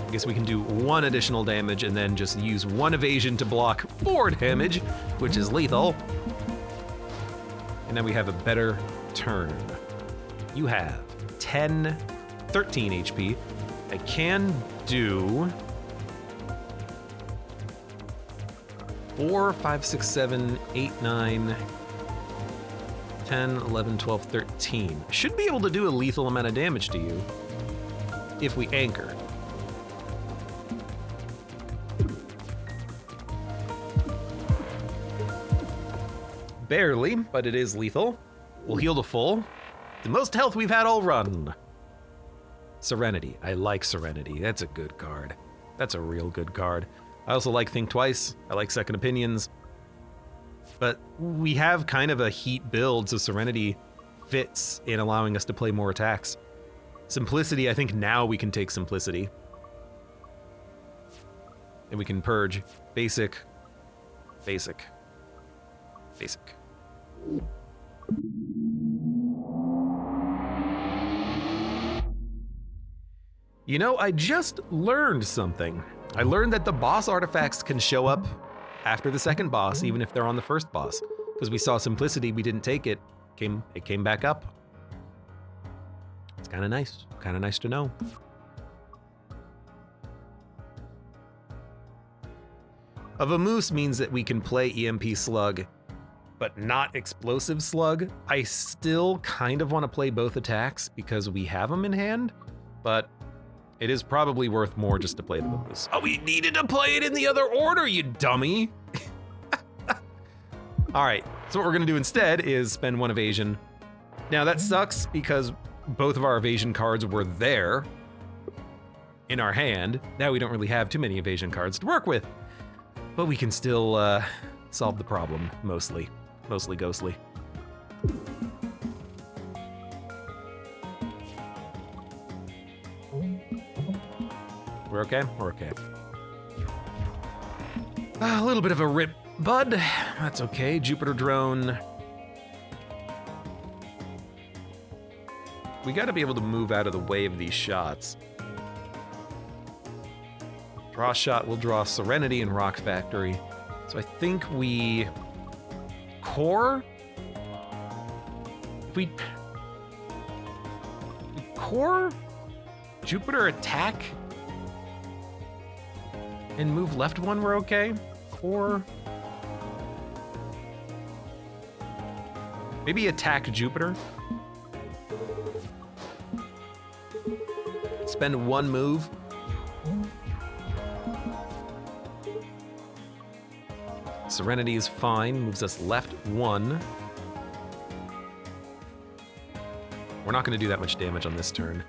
I guess we can do 1 additional damage and then just use 1 evasion to block 4 damage, which is lethal. And then we have a better turn. You have 13 HP. I can do 4, 5, 6, 7, 8, 9, 10, 11, 12, 13. Should be able to do a lethal amount of damage to you if we anchor. Barely, but it is lethal. We'll heal to full. The most health we've had all run. Serenity. I like Serenity. That's a good card. That's a real good card. I also like Think Twice. I like Second Opinions. But we have kind of a heat build, so Serenity fits in allowing us to play more attacks. Simplicity, I think now we can take Simplicity. And we can purge. Basic. Basic. Basic. You know, I just learned something. I learned that the boss artifacts can show up after the second boss, even if they're on the first boss. Because we saw Simplicity, we didn't take it. It came back up. It's kind of nice. Kind of nice to know. A Vamoose means that we can play EMP Slug, but not Explosive Slug. I still kind of want to play both attacks because we have them in hand, but it is probably worth more just to play the Vamoose. Oh, we needed to play it in the other order, you dummy. All right, so what we're gonna do instead is spend 1 evasion. Now that sucks because both of our evasion cards were there in our hand. Now we don't really have too many evasion cards to work with, but we can still solve the problem, mostly ghostly. We're okay? We're okay. A little bit of a rip, bud. That's okay. Jupiter drone. We gotta be able to move out of the way of these shots. Draw shot will draw Serenity and Rock Factory. So I think we core? If we core Jupiter attack and move left 1, we're okay. Core. Maybe attack Jupiter. Spend 1 move. Serenity is fine, moves us left 1. We're not going to do that much damage on this turn,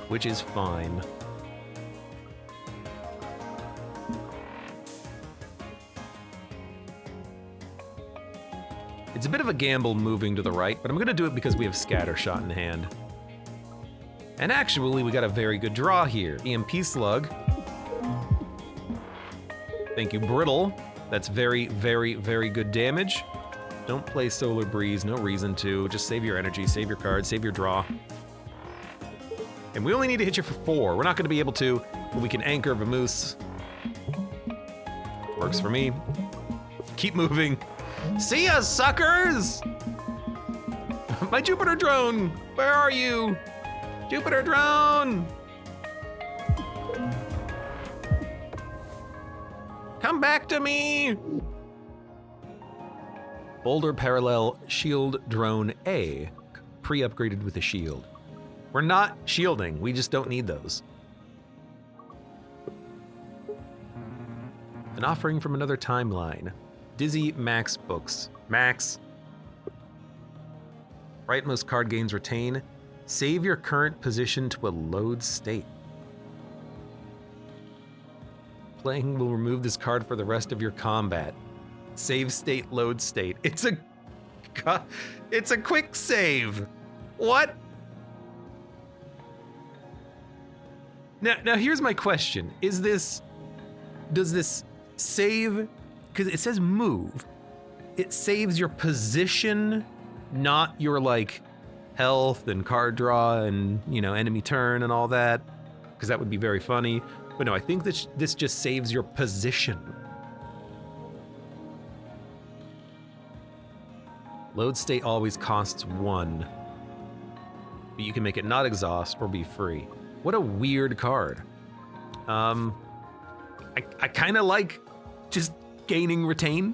which is fine. It's a bit of a gamble moving to the right, but I'm going to do it because we have Scatter Shot in hand. And actually, we got a very good draw here. EMP Slug. Thank you, Brittle. That's very, very, very good damage. Don't play Solar Breeze, no reason to. Just save your energy, save your card, save your draw. And we only need to hit you for 4. We're not gonna be able to, but we can anchor Vamoose. Works for me. Keep moving. See ya, suckers! My Jupiter drone, where are you? Jupiter drone! Come back to me! Boulder Parallel Shield Drone A, pre-upgraded with a shield. We're not shielding, we just don't need those. An offering from another timeline. Dizzy Max Books. Max. Rightmost card gains retain. Save your current position to a load state. Playing will remove this card for the rest of your combat. Save state, load state. It's a quick save. What? Now here's my question. Does this save, because it says move, it saves your position, not your like health and card draw and, you know, enemy turn and all that, because that would be very funny. But no, I think this just saves your position. Load state always costs 1, but you can make it not exhaust or be free. What a weird card. I kind of like just gaining retain,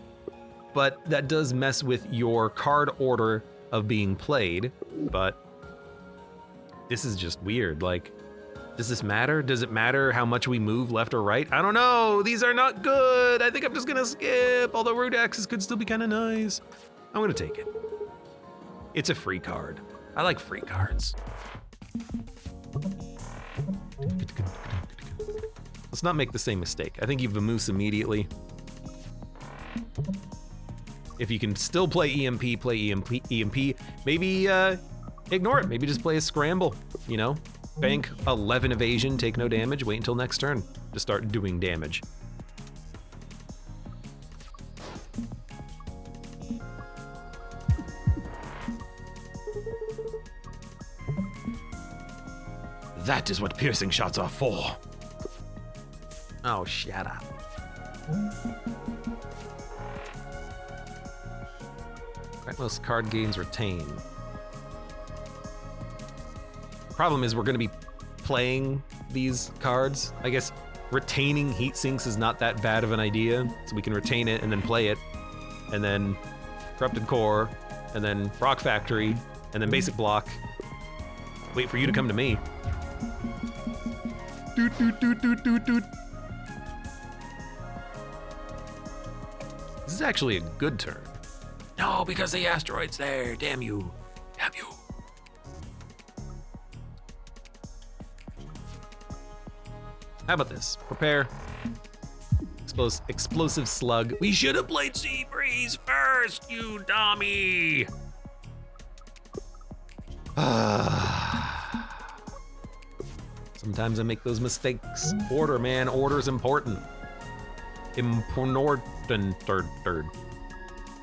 but that does mess with your card order of being played. But this is just weird. Like, does this matter? Does it matter how much we move left or right? I don't know. These are not good. I think I'm just gonna skip, although root axis could still be kind of nice. I'm gonna take it. It's a free card. I like free cards. Let's not make the same mistake. I think you Vamoose immediately. If you can still play EMP, play EMP. Maybe ignore it. Maybe just play a scramble, you know? Bank 11 evasion, take no damage, wait until next turn to start doing damage. That is what piercing shots are for. Oh, shut up. Most card gains retain. Problem is we're going to be playing these cards. I guess retaining heat sinks is not that bad of an idea, so we can retain it and then play it, and then corrupted core, and then rock factory, and then basic block. Wait for you to come to me. Doot, doot, doot, doot, doot, doot. This is actually a good turn. No, because the asteroid's there. Damn you. Damn you. How about this? Prepare. Explosive slug. We should have played Sea Breeze first, you dummy. Sometimes I make those mistakes. Order, man. Order's important. Important. Third.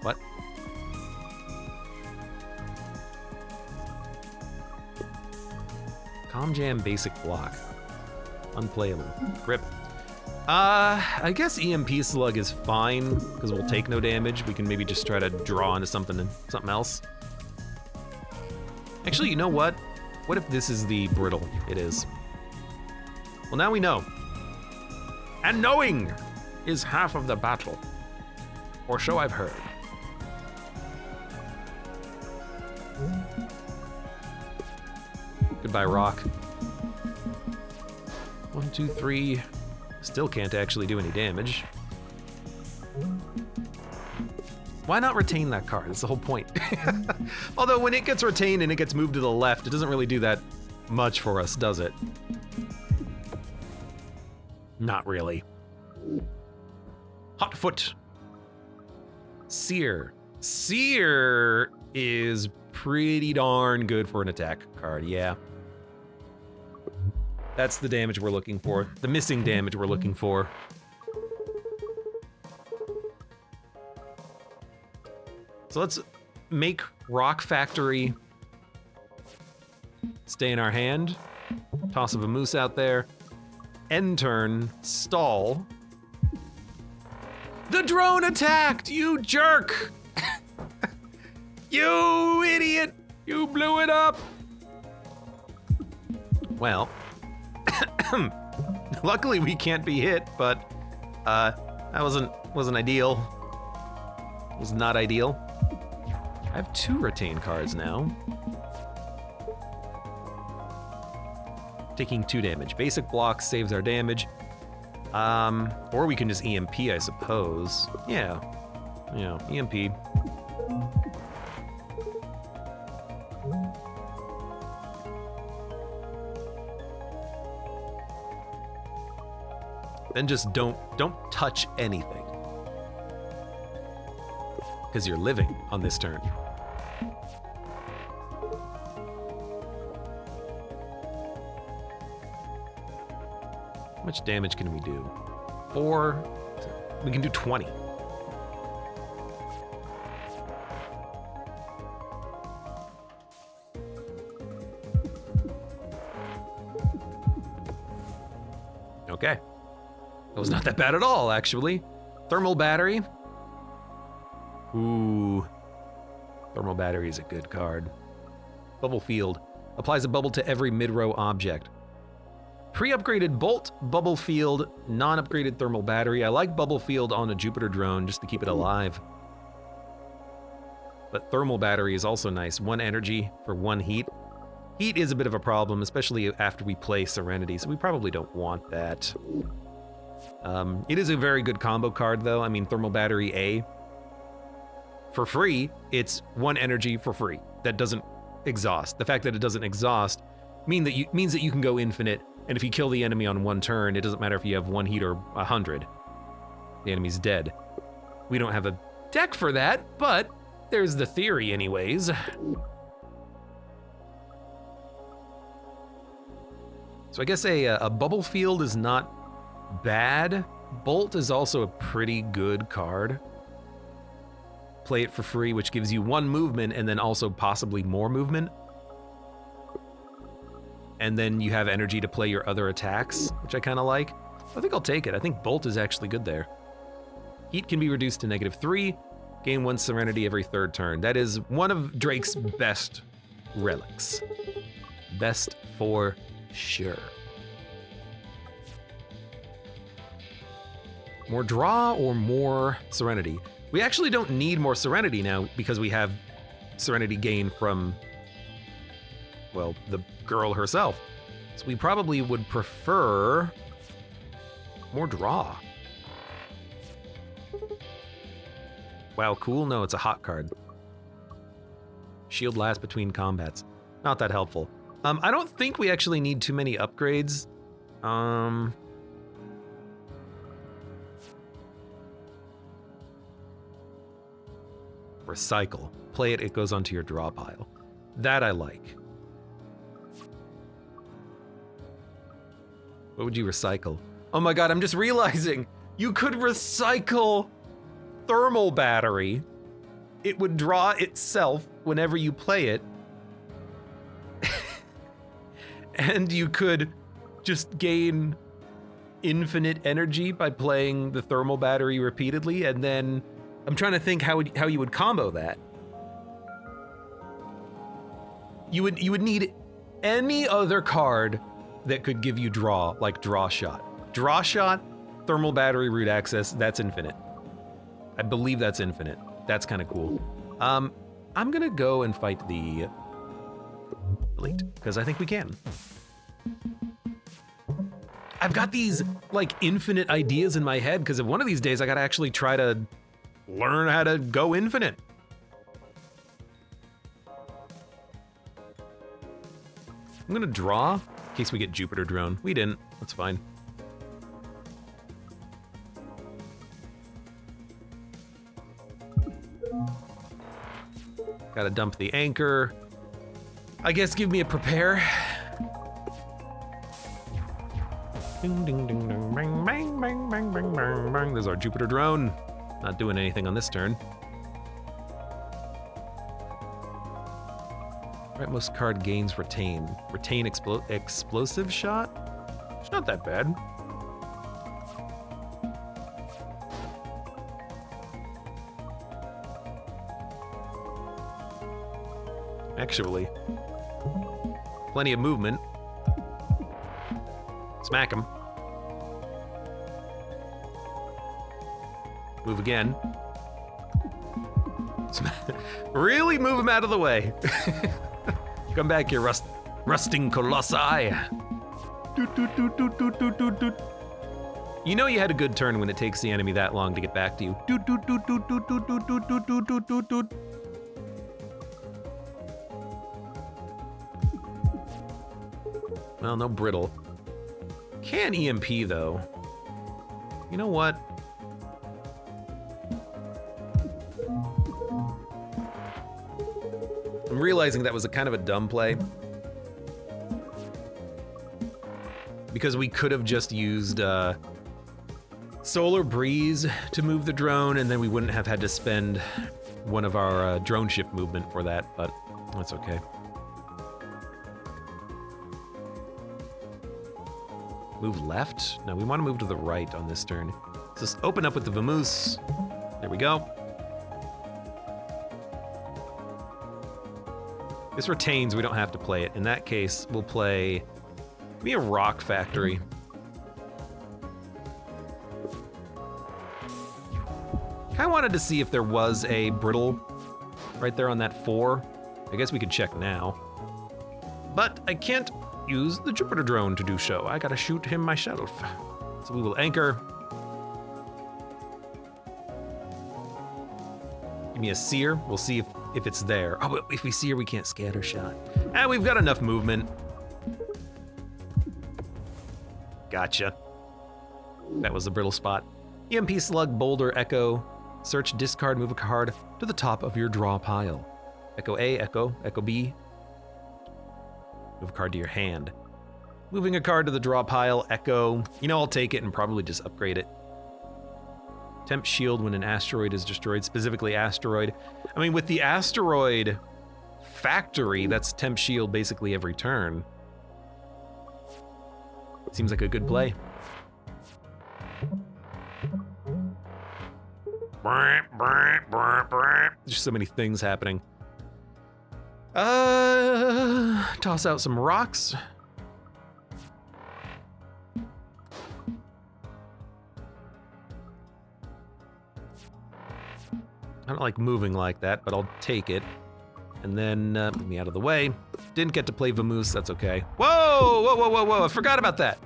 What? Calm Jam basic block. Unplayable. Grip. I guess EMP slug is fine because we'll take no damage. We can maybe just try to draw into something else. Actually, you know what? What if this is the brittle? It is. Well, now we know. And knowing is half of the battle. Or so I've heard. Goodbye, rock. 1, 2, 3. Still can't actually do any damage. Why not retain that card? That's the whole point. Although when it gets retained and it gets moved to the left, it doesn't really do that much for us, does it? Not really. Hotfoot. Sear. Sear is pretty darn good for an attack card, yeah. That's the damage we're looking for. The missing damage we're looking for. So let's make Rock Factory stay in our hand. Toss of a moose out there. End turn, stall. The drone attacked, you jerk! You idiot! You blew it up! Well, luckily we can't be hit, but that wasn't ideal. It was not ideal. I have 2 retain cards now. Taking 2 damage. Basic block saves our damage. Or we can just EMP, I suppose. Yeah, EMP. Then just don't touch anything. Because you're living on this turn. How much damage can we do? 4. We can do 20. Okay. That was not that bad at all, actually. Thermal battery. Ooh. Thermal battery is a good card. Bubble field. Applies a bubble to every mid-row object. Pre-upgraded bolt, bubble field, non-upgraded thermal battery. I like bubble field on a Jupiter drone just to keep it alive. But thermal battery is also nice. 1 energy for 1 heat. Heat is a bit of a problem, especially after we play Serenity, so we probably don't want that. It is a very good combo card, though. I mean, thermal battery A. For free, it's 1 energy for free. That doesn't exhaust. The fact that it doesn't exhaust means that you can go infinite, and if you kill the enemy on 1 turn, it doesn't matter if you have 1 heat or 100. The enemy's dead. We don't have a deck for that, but there's the theory anyways. So I guess a bubble field is not bad. Bolt is also a pretty good card. Play it for free, which gives you 1 movement and then also possibly more movement. and then you have energy to play your other attacks, which I kind of like. I think I'll take it. I think Bolt is actually good there. Heat can be reduced to -3. Gain 1 Serenity every 3rd turn. That is one of Drake's best relics. Best for sure. More draw or more Serenity? We actually don't need more Serenity now because we have Serenity gain from, well, the girl herself. So we probably would prefer more draw. Wow, cool. No, it's a hot card. Shield lasts between combats. Not that helpful. I don't think we actually need too many upgrades. Recycle. Play it, it goes onto your draw pile. That I like. What would you recycle? Oh my god, I'm just realizing you could recycle thermal battery. It would draw itself whenever you play it. And you could just gain infinite energy by playing the thermal battery repeatedly, and then I'm trying to think how you would combo that. You would need any other card that could give you draw, like Draw Shot. Draw Shot, thermal battery, root access, that's infinite. I believe that's infinite. That's kind of cool. I'm gonna go and fight the elite, because I think we can. I've got these like infinite ideas in my head, because one of these days I gotta actually try to learn how to go infinite. I'm gonna draw in case we get Jupiter Drone. We didn't, that's fine. Gotta dump the anchor. I guess give me a prepare. Ding ding ding ding bang bang bang bang bang bang bang. There's our Jupiter Drone. Not doing anything on this turn. Rightmost card gains retain. Retain explosive shot? It's not that bad. Actually, plenty of movement. Smack him. Move again. Really move him out of the way. Come back here, rusting colossi. You know you had a good turn when it takes the enemy that long to get back to you. Well, no brittle. Can EMP though. You know what? I'm realizing that was a kind of a dumb play. Because we could have just used Solar Breeze to move the drone, and then we wouldn't have had to spend one of our drone shift movement for that, but that's okay. Move left? No, we want to move to the right on this turn. So just open up with the Vamoose. There we go. This retains, we don't have to play it. In that case, we'll play maybe a Rock Factory. I wanted to see if there was a brittle right there on that 4. I guess we could check now. But I can't use the Jupiter Drone to do so. I gotta shoot him myself. So we will anchor. Give me a sear. We'll see if it's there. Oh, but if we sear, we can't scatter shot. And we've got enough movement. Gotcha. That was the brittle spot. EMP Slug, Boulder, Echo. Search, discard, move a card to the top of your draw pile. Echo A, Echo, Echo B. Move a card to your hand. Moving a card to the draw pile, Echo. You know, I'll take it and probably just upgrade it. Temp Shield when an asteroid is destroyed, specifically asteroid. I mean, with the asteroid factory, that's Temp Shield basically every turn. Seems like a good play. There's so many things happening. Toss out some rocks. I don't like moving like that, but I'll take it. And then move me out of the way. Didn't get to play Vamoose, that's okay. Whoa, whoa, whoa, whoa, whoa, I forgot about that.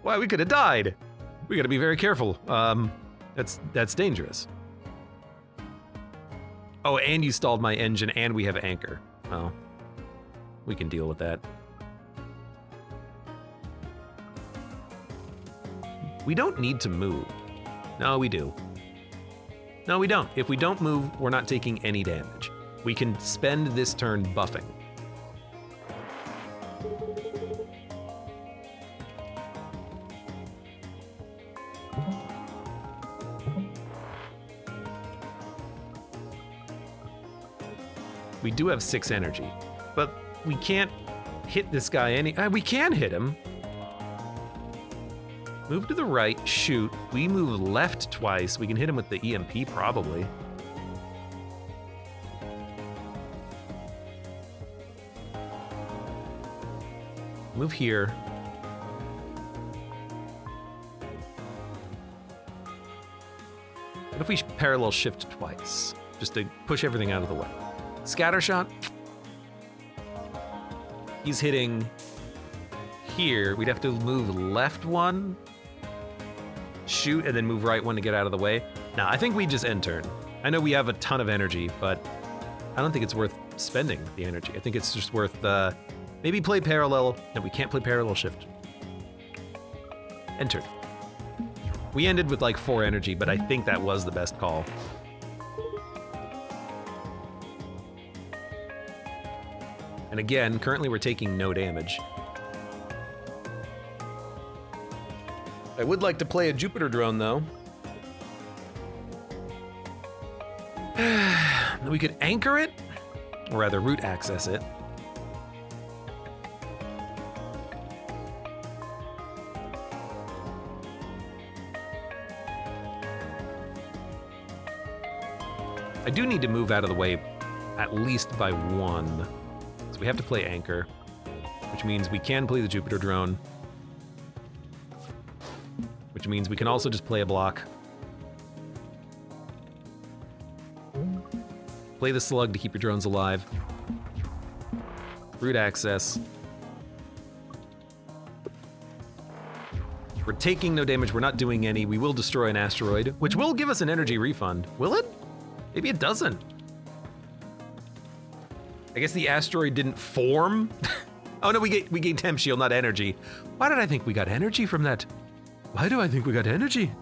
Wow, we could have died. We gotta be very careful. That's dangerous. Oh, and you stalled my engine, and we have anchor. Oh, we can deal with that. We don't need to move. No, we do. No, we don't. If we don't move, we're not taking any damage. We can spend this turn buffing. We do have 6 energy, but we can't hit this guy any. We can hit him. Move to the right, shoot. We move left twice. We can hit him with the EMP probably. Move here. What if we parallel shift twice? Just to push everything out of the way. Scatter shot. He's hitting here. We'd have to move left one, shoot, and then move right one to get out of the way. Now, I think we just end turn. I know we have a ton of energy, but I don't think it's worth spending the energy. I think it's just worth maybe play parallel. No, we can't play parallel shift. End turn. We ended with like 4 energy, but I think that was the best call. And again, currently we're taking no damage. I would like to play a Jupiter drone though. We could anchor it, or rather route access it. I do need to move out of the way at least by 1. So we have to play anchor, which means we can play the Jupiter drone, which means we can also just play a block. Play the slug to keep your drones alive. Route access. We're taking no damage, we're not doing any. We will destroy an asteroid, which will give us an energy refund. Will it? Maybe it doesn't. I guess the asteroid didn't form. Oh no, we gained temp shield, not energy. Why did I think we got energy from that? Why do I think we got energy?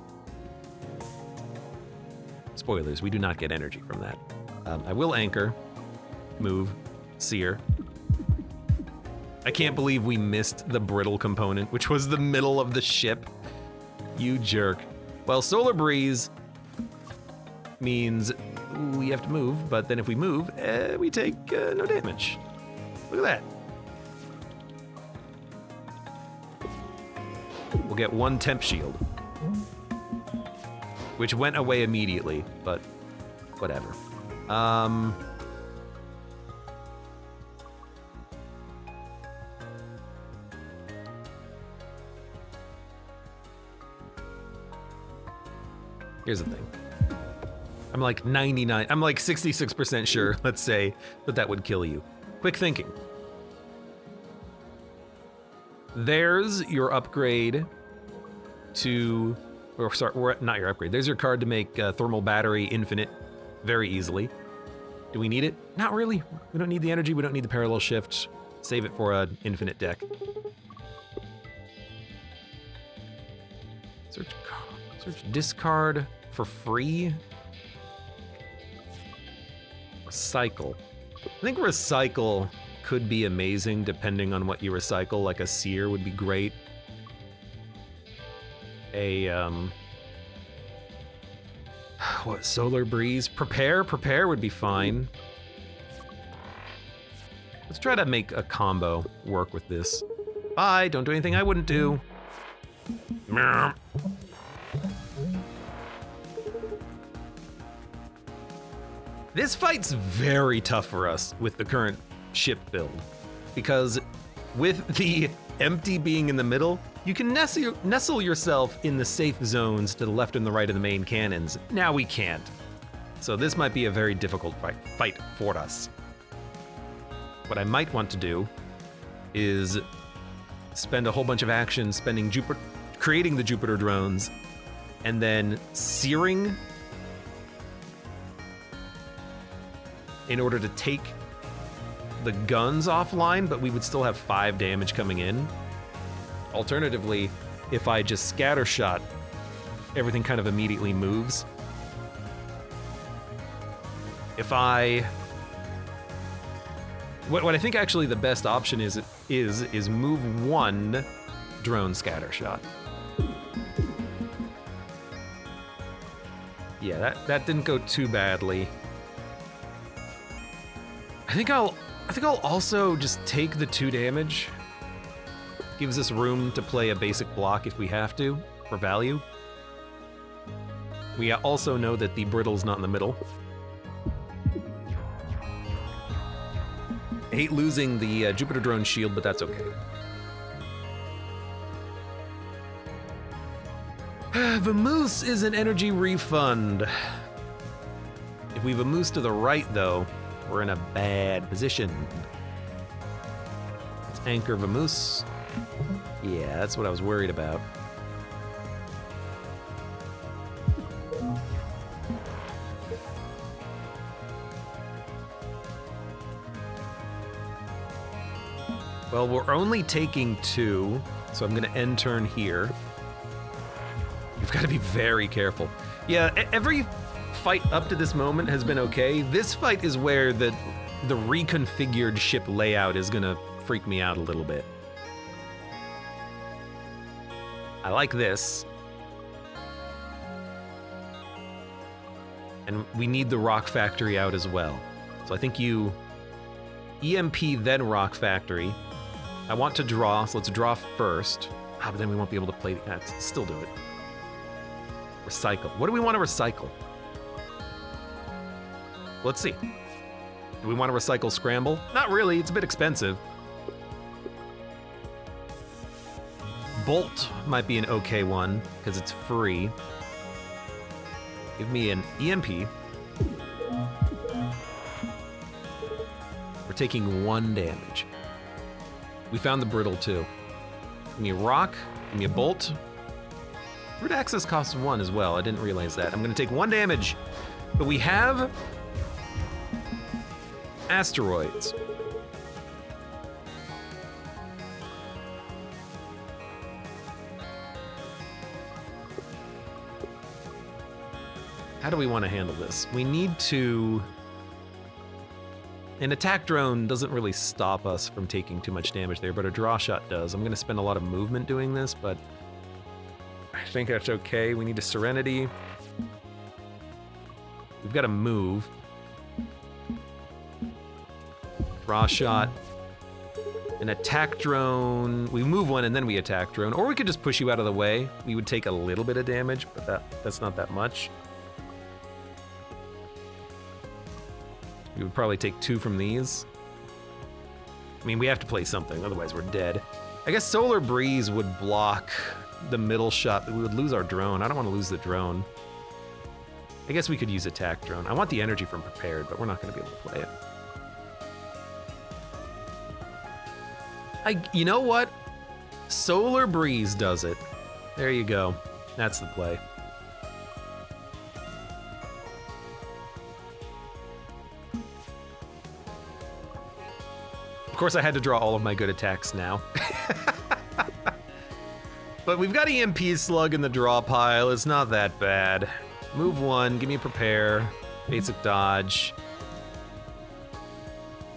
Spoilers, we do not get energy from that. I will anchor, move, sear. I can't believe we missed the brittle component, which was the middle of the ship. You jerk. Well, solar breeze means we have to move, but then if we move, we take no damage. Look at that. We'll get 1 temp shield, which went away immediately, but whatever. Here's the thing. I'm like 66% sure, let's say, that would kill you. Quick thinking. There's your upgrade to, or sorry, not your upgrade. There's your card to make thermal battery infinite very easily. Do we need it? Not really. We don't need the energy. We don't need the parallel shift. Save it for an infinite deck. Search discard for free. Recycle. I think recycle could be amazing depending on what you recycle. Like a sear would be great. What, solar breeze? Prepare would be fine. Let's try to make a combo work with this. Bye, don't do anything I wouldn't do. This fight's very tough for us with the current ship build, because with the empty being in the middle, you can nestle yourself in the safe zones to the left and the right of the main cannons. Now we can't. So this might be a very difficult fight for us. What I might want to do is spend a whole bunch of action creating the Jupiter drones, and then searing in order to take the guns offline, but we would still have 5 damage coming in. Alternatively, if I just scattershot, everything kind of immediately moves. If I... What I think actually the best option is move 1 drone scattershot. Yeah, that didn't go too badly. I think I'll also just take the 2 damage. Gives us room to play a basic block if we have to, for value. We also know that the brittle's not in the middle. I hate losing the Jupiter drone shield, but that's okay. Vamoose is an energy refund. If we vamoose to the right, though, we're in a bad position. Let's anchor vamoose. Yeah, that's what I was worried about. Well, we're only taking 2, so I'm gonna end turn here. You've got to be very careful. Yeah, every fight up to this moment has been okay. This fight is where the reconfigured ship layout is gonna freak me out a little bit. I like this. And we need the rock factory out as well. So I think you EMP then rock factory. I want to draw, so let's draw first. But then we won't be able to play, still do it. Recycle. What do we want to recycle? Let's see. Do we want to recycle scramble? Not really, it's a bit expensive. Bolt might be an okay one, because it's free. Give me an EMP. We're taking 1 damage. We found the brittle too. Give me a rock, give me a bolt. Root access costs 1 as well, I didn't realize that. I'm gonna take 1 damage, but we have asteroids. How do we want to handle this? We need to... An attack drone doesn't really stop us from taking too much damage there, but a draw shot does. I'm going to spend a lot of movement doing this, but I think that's okay. We need a Serenity. We've got to move. Draw shot. An attack drone. We move 1 and then we attack drone. Or we could just push you out of the way. We would take a little bit of damage, but that's not that much. We would probably take 2 from these. I mean, we have to play something, otherwise we're dead. I guess Solar Breeze would block the middle shot, but we would lose our drone. I don't want to lose the drone. I guess we could use attack drone. I want the energy from prepared, but we're not going to be able to play it. You know what? Solar Breeze does it. There you go. That's the play. Of course, I had to draw all of my good attacks now. But we've got EMP Slug in the draw pile. It's not that bad. Move 1, give me a prepare. Basic dodge. Do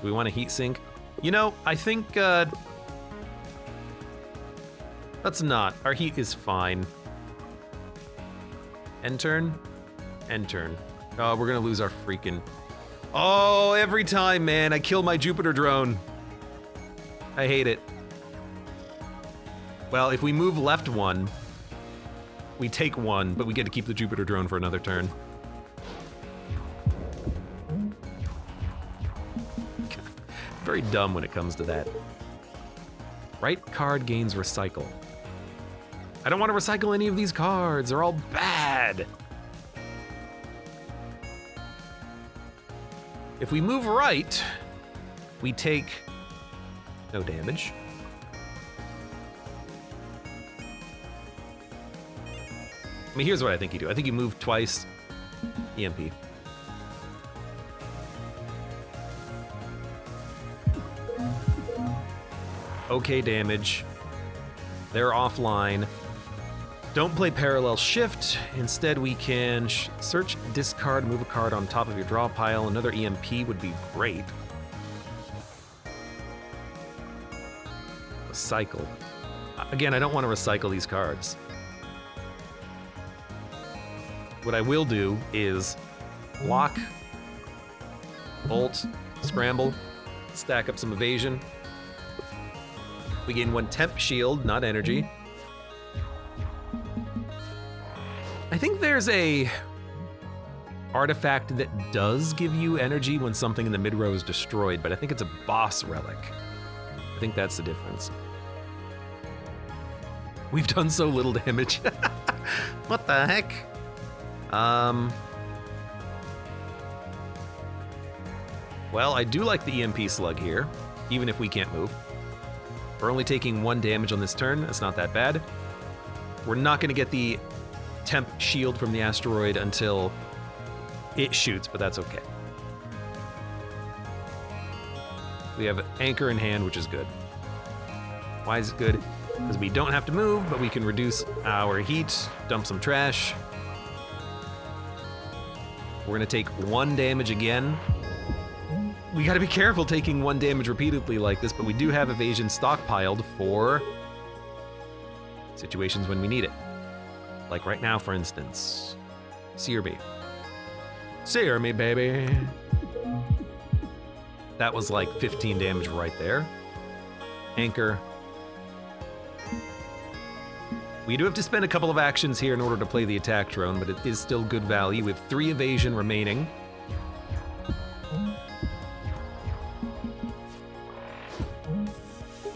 we want a heat sink? You know, I think, let's not. Our heat is fine. End turn? End turn. Oh, we're gonna lose our freaking... Oh, every time, man, I kill my Jupiter drone. I hate it. Well, if we move left 1, we take 1, but we get to keep the Jupiter drone for another turn. Very dumb when it comes to that. Right card gains recycle. I don't want to recycle any of these cards. They're all bad. If we move right, we take no damage. I mean, here's what I think you do. I think you move twice, EMP. Okay damage. They're offline. Don't play parallel shift. Instead, we can search, discard, move a card on top of your draw pile. Another EMP would be great. Recycle. Again, I don't want to recycle these cards. What I will do is lock, bolt, scramble, stack up some evasion. We gain 1 temp shield, not energy. I think there's a artifact that does give you energy when something in the mid-row is destroyed, but I think it's a boss relic. I think that's the difference. We've done so little damage. What the heck? Well, I do like the EMP slug here, even if we can't move. We're only taking 1 damage on this turn. That's not that bad. We're not going to get the temp shield from the asteroid until it shoots, but that's okay. We have anchor in hand, which is good. Why is it good? Because we don't have to move, but we can reduce our heat, dump some trash. We're going to take 1 damage again. We got to be careful taking 1 damage repeatedly like this, but we do have evasion stockpiled for situations when we need it. Like right now, for instance. Sear me. Sear me, baby. That was like 15 damage right there. Anchor. We do have to spend a couple of actions here in order to play the attack drone, but it is still good value. We have 3 evasion remaining.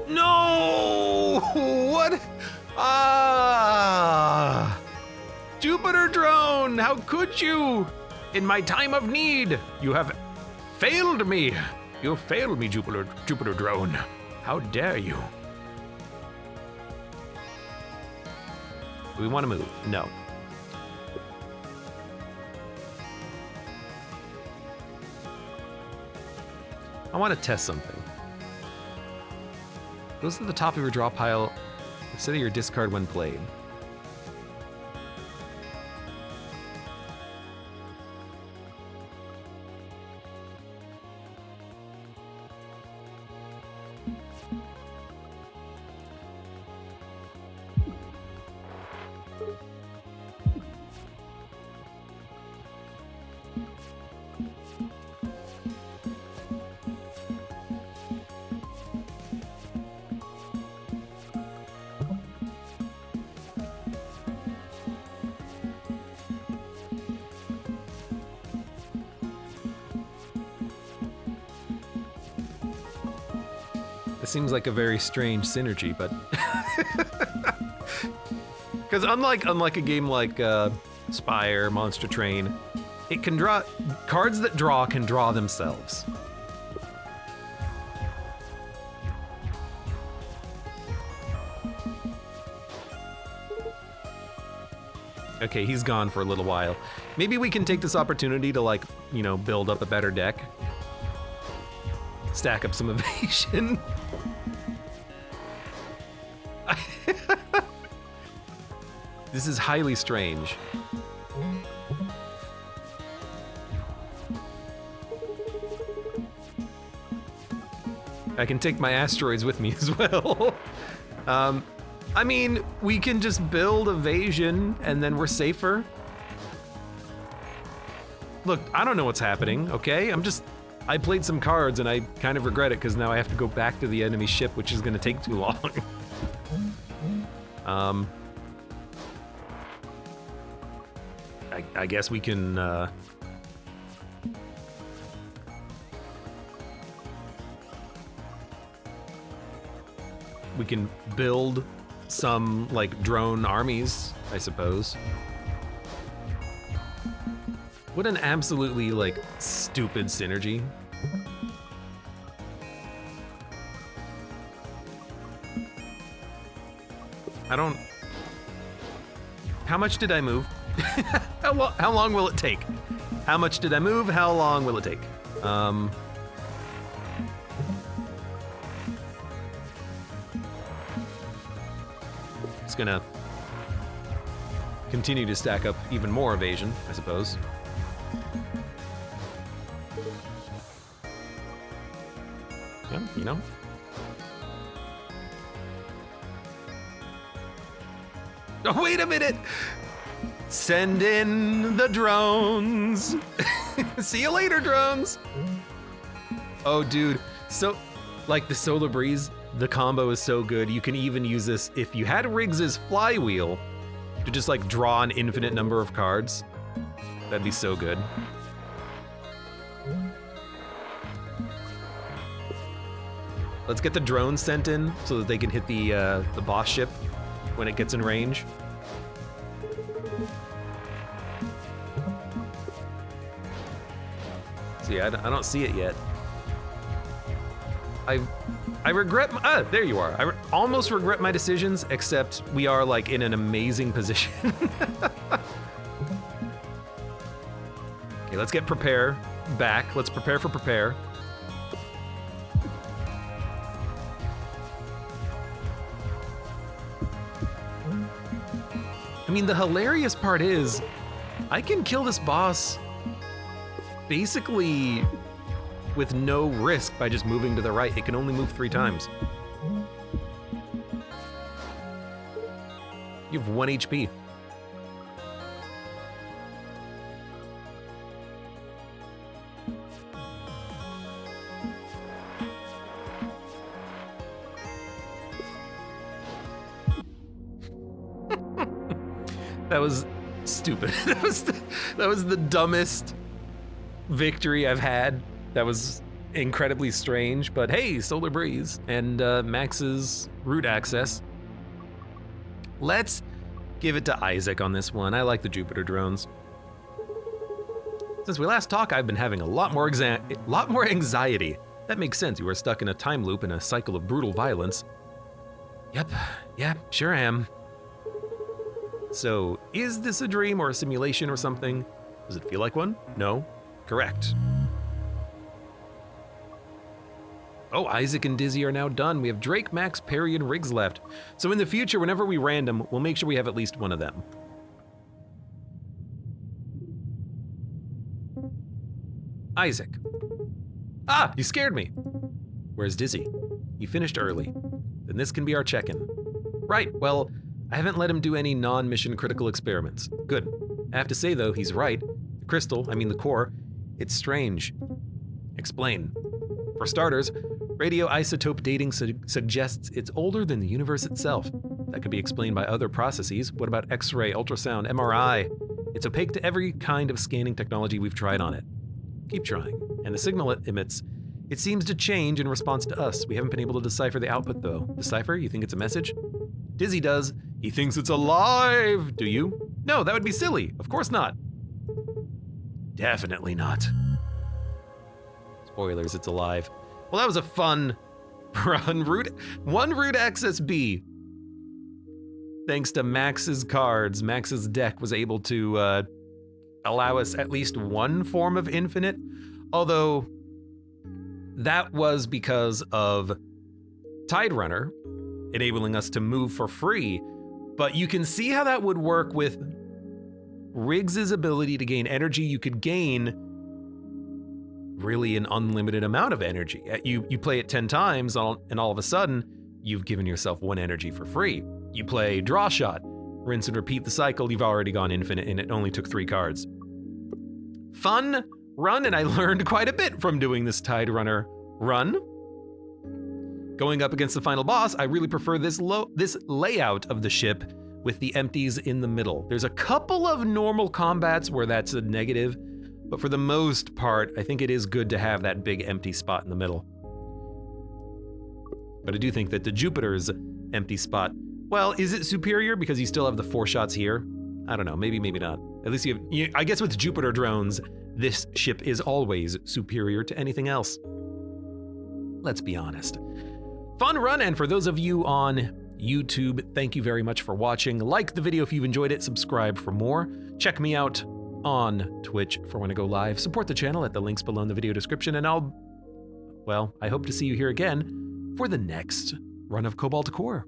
No! What? Jupiter drone, how could you? In my time of need, you have failed me. You failed me, Jupiter drone. How dare you? Do we want to move? No. I want to test something. Goes to the top of your draw pile instead of your discard when played. Seems like a very strange synergy, but because unlike a game like Spire, Monster Train, it can draw cards that can draw themselves. Okay, he's gone for a little while. Maybe we can take this opportunity to build up a better deck. Stack up some evasion. This is highly strange. I can take my asteroids with me as well. I mean, we can just build evasion and then we're safer. Look, I don't know what's happening, okay? I played some cards and I kind of regret it because now I have to go back to the enemy ship, which is going to take too long. I guess we can, we can build some, like, drone armies, I suppose. What an absolutely, like, stupid synergy. I don't... How much did I move? How long will it take? How much did I move? How long will it take? It's gonna continue to stack up even more evasion, I suppose. Yeah, you know. Oh, wait a minute! Send in the drones! See you later, drones! Oh, dude. So, like the Solar Breeze, the combo is so good. You can even use this if you had Riggs's flywheel to just, like, draw an infinite number of cards. That'd be so good. Let's get the drones sent in so that they can hit the boss ship when it gets in range. See, I don't see it yet. I regret, there you are. I almost regret my decisions, except we are, like, in an amazing position. Okay, let's get prepare back. Let's prepare for prepare. I mean, the hilarious part is, I can kill this boss basically with no risk by just moving to the right. It can only move 3 times. You have 1 HP. That was stupid. That was the dumbest victory I've had. That was incredibly strange, but hey, Solar Breeze and Max's root access. Let's give it to Isaac on this one. I like the Jupiter drones. Since we last talked, I've been having a lot more anxiety. That makes sense. You were stuck in a time loop in a cycle of brutal violence. Yep, sure am. So, is this a dream or a simulation or something? Does it feel like one? No? Correct. Oh, Isaac and Dizzy are now done. We have Drake, Max, Perry, and Riggs left. So in the future, whenever we random, we'll make sure we have at least one of them. Isaac. Ah, you scared me. Where's Dizzy? He finished early. Then this can be our check-in. Right, well, I haven't let him do any non-mission critical experiments. Good. I have to say, though, he's right. The crystal, I mean the core, it's strange. Explain. For starters, radioisotope dating suggests it's older than the universe itself. That could be explained by other processes. What about X-ray, ultrasound, MRI? It's opaque to every kind of scanning technology we've tried on it. Keep trying. And the signal it emits, it seems to change in response to us. We haven't been able to decipher the output, though. Decipher? You think it's a message? Dizzy does. He thinks it's alive. Do you? No, that would be silly. Of course not. Definitely not. Spoilers, it's alive. Well, that was a fun run. One root access B. Thanks to Max's cards, Max's deck was able to allow us at least one form of infinite, although that was because of Tide Runner enabling us to move for free. But you can see how that would work with Riggs's ability to gain energy. You could gain really an unlimited amount of energy. You play it 10 times, and all of a sudden, you've given yourself 1 energy for free. You play Draw Shot, rinse and repeat the cycle, you've already gone infinite, and it only took 3 cards. Fun run, and I learned quite a bit from doing this Tide Runner run. Going up against the final boss, I really prefer this layout of the ship with the empties in the middle. There's a couple of normal combats where that's a negative, but for the most part, I think it is good to have that big empty spot in the middle. But I do think that the Jupiter's empty spot, well, is it superior because you still have the 4 shots here? I don't know, maybe not. At least I guess with Jupiter drones, this ship is always superior to anything else. Let's be honest. Fun run, and for those of you on YouTube, thank you very much for watching. Like the video if you've enjoyed it, subscribe for more. Check me out on Twitch for when I go live. Support the channel at the links below in the video description, and I hope to see you here again for the next run of Cobalt Core.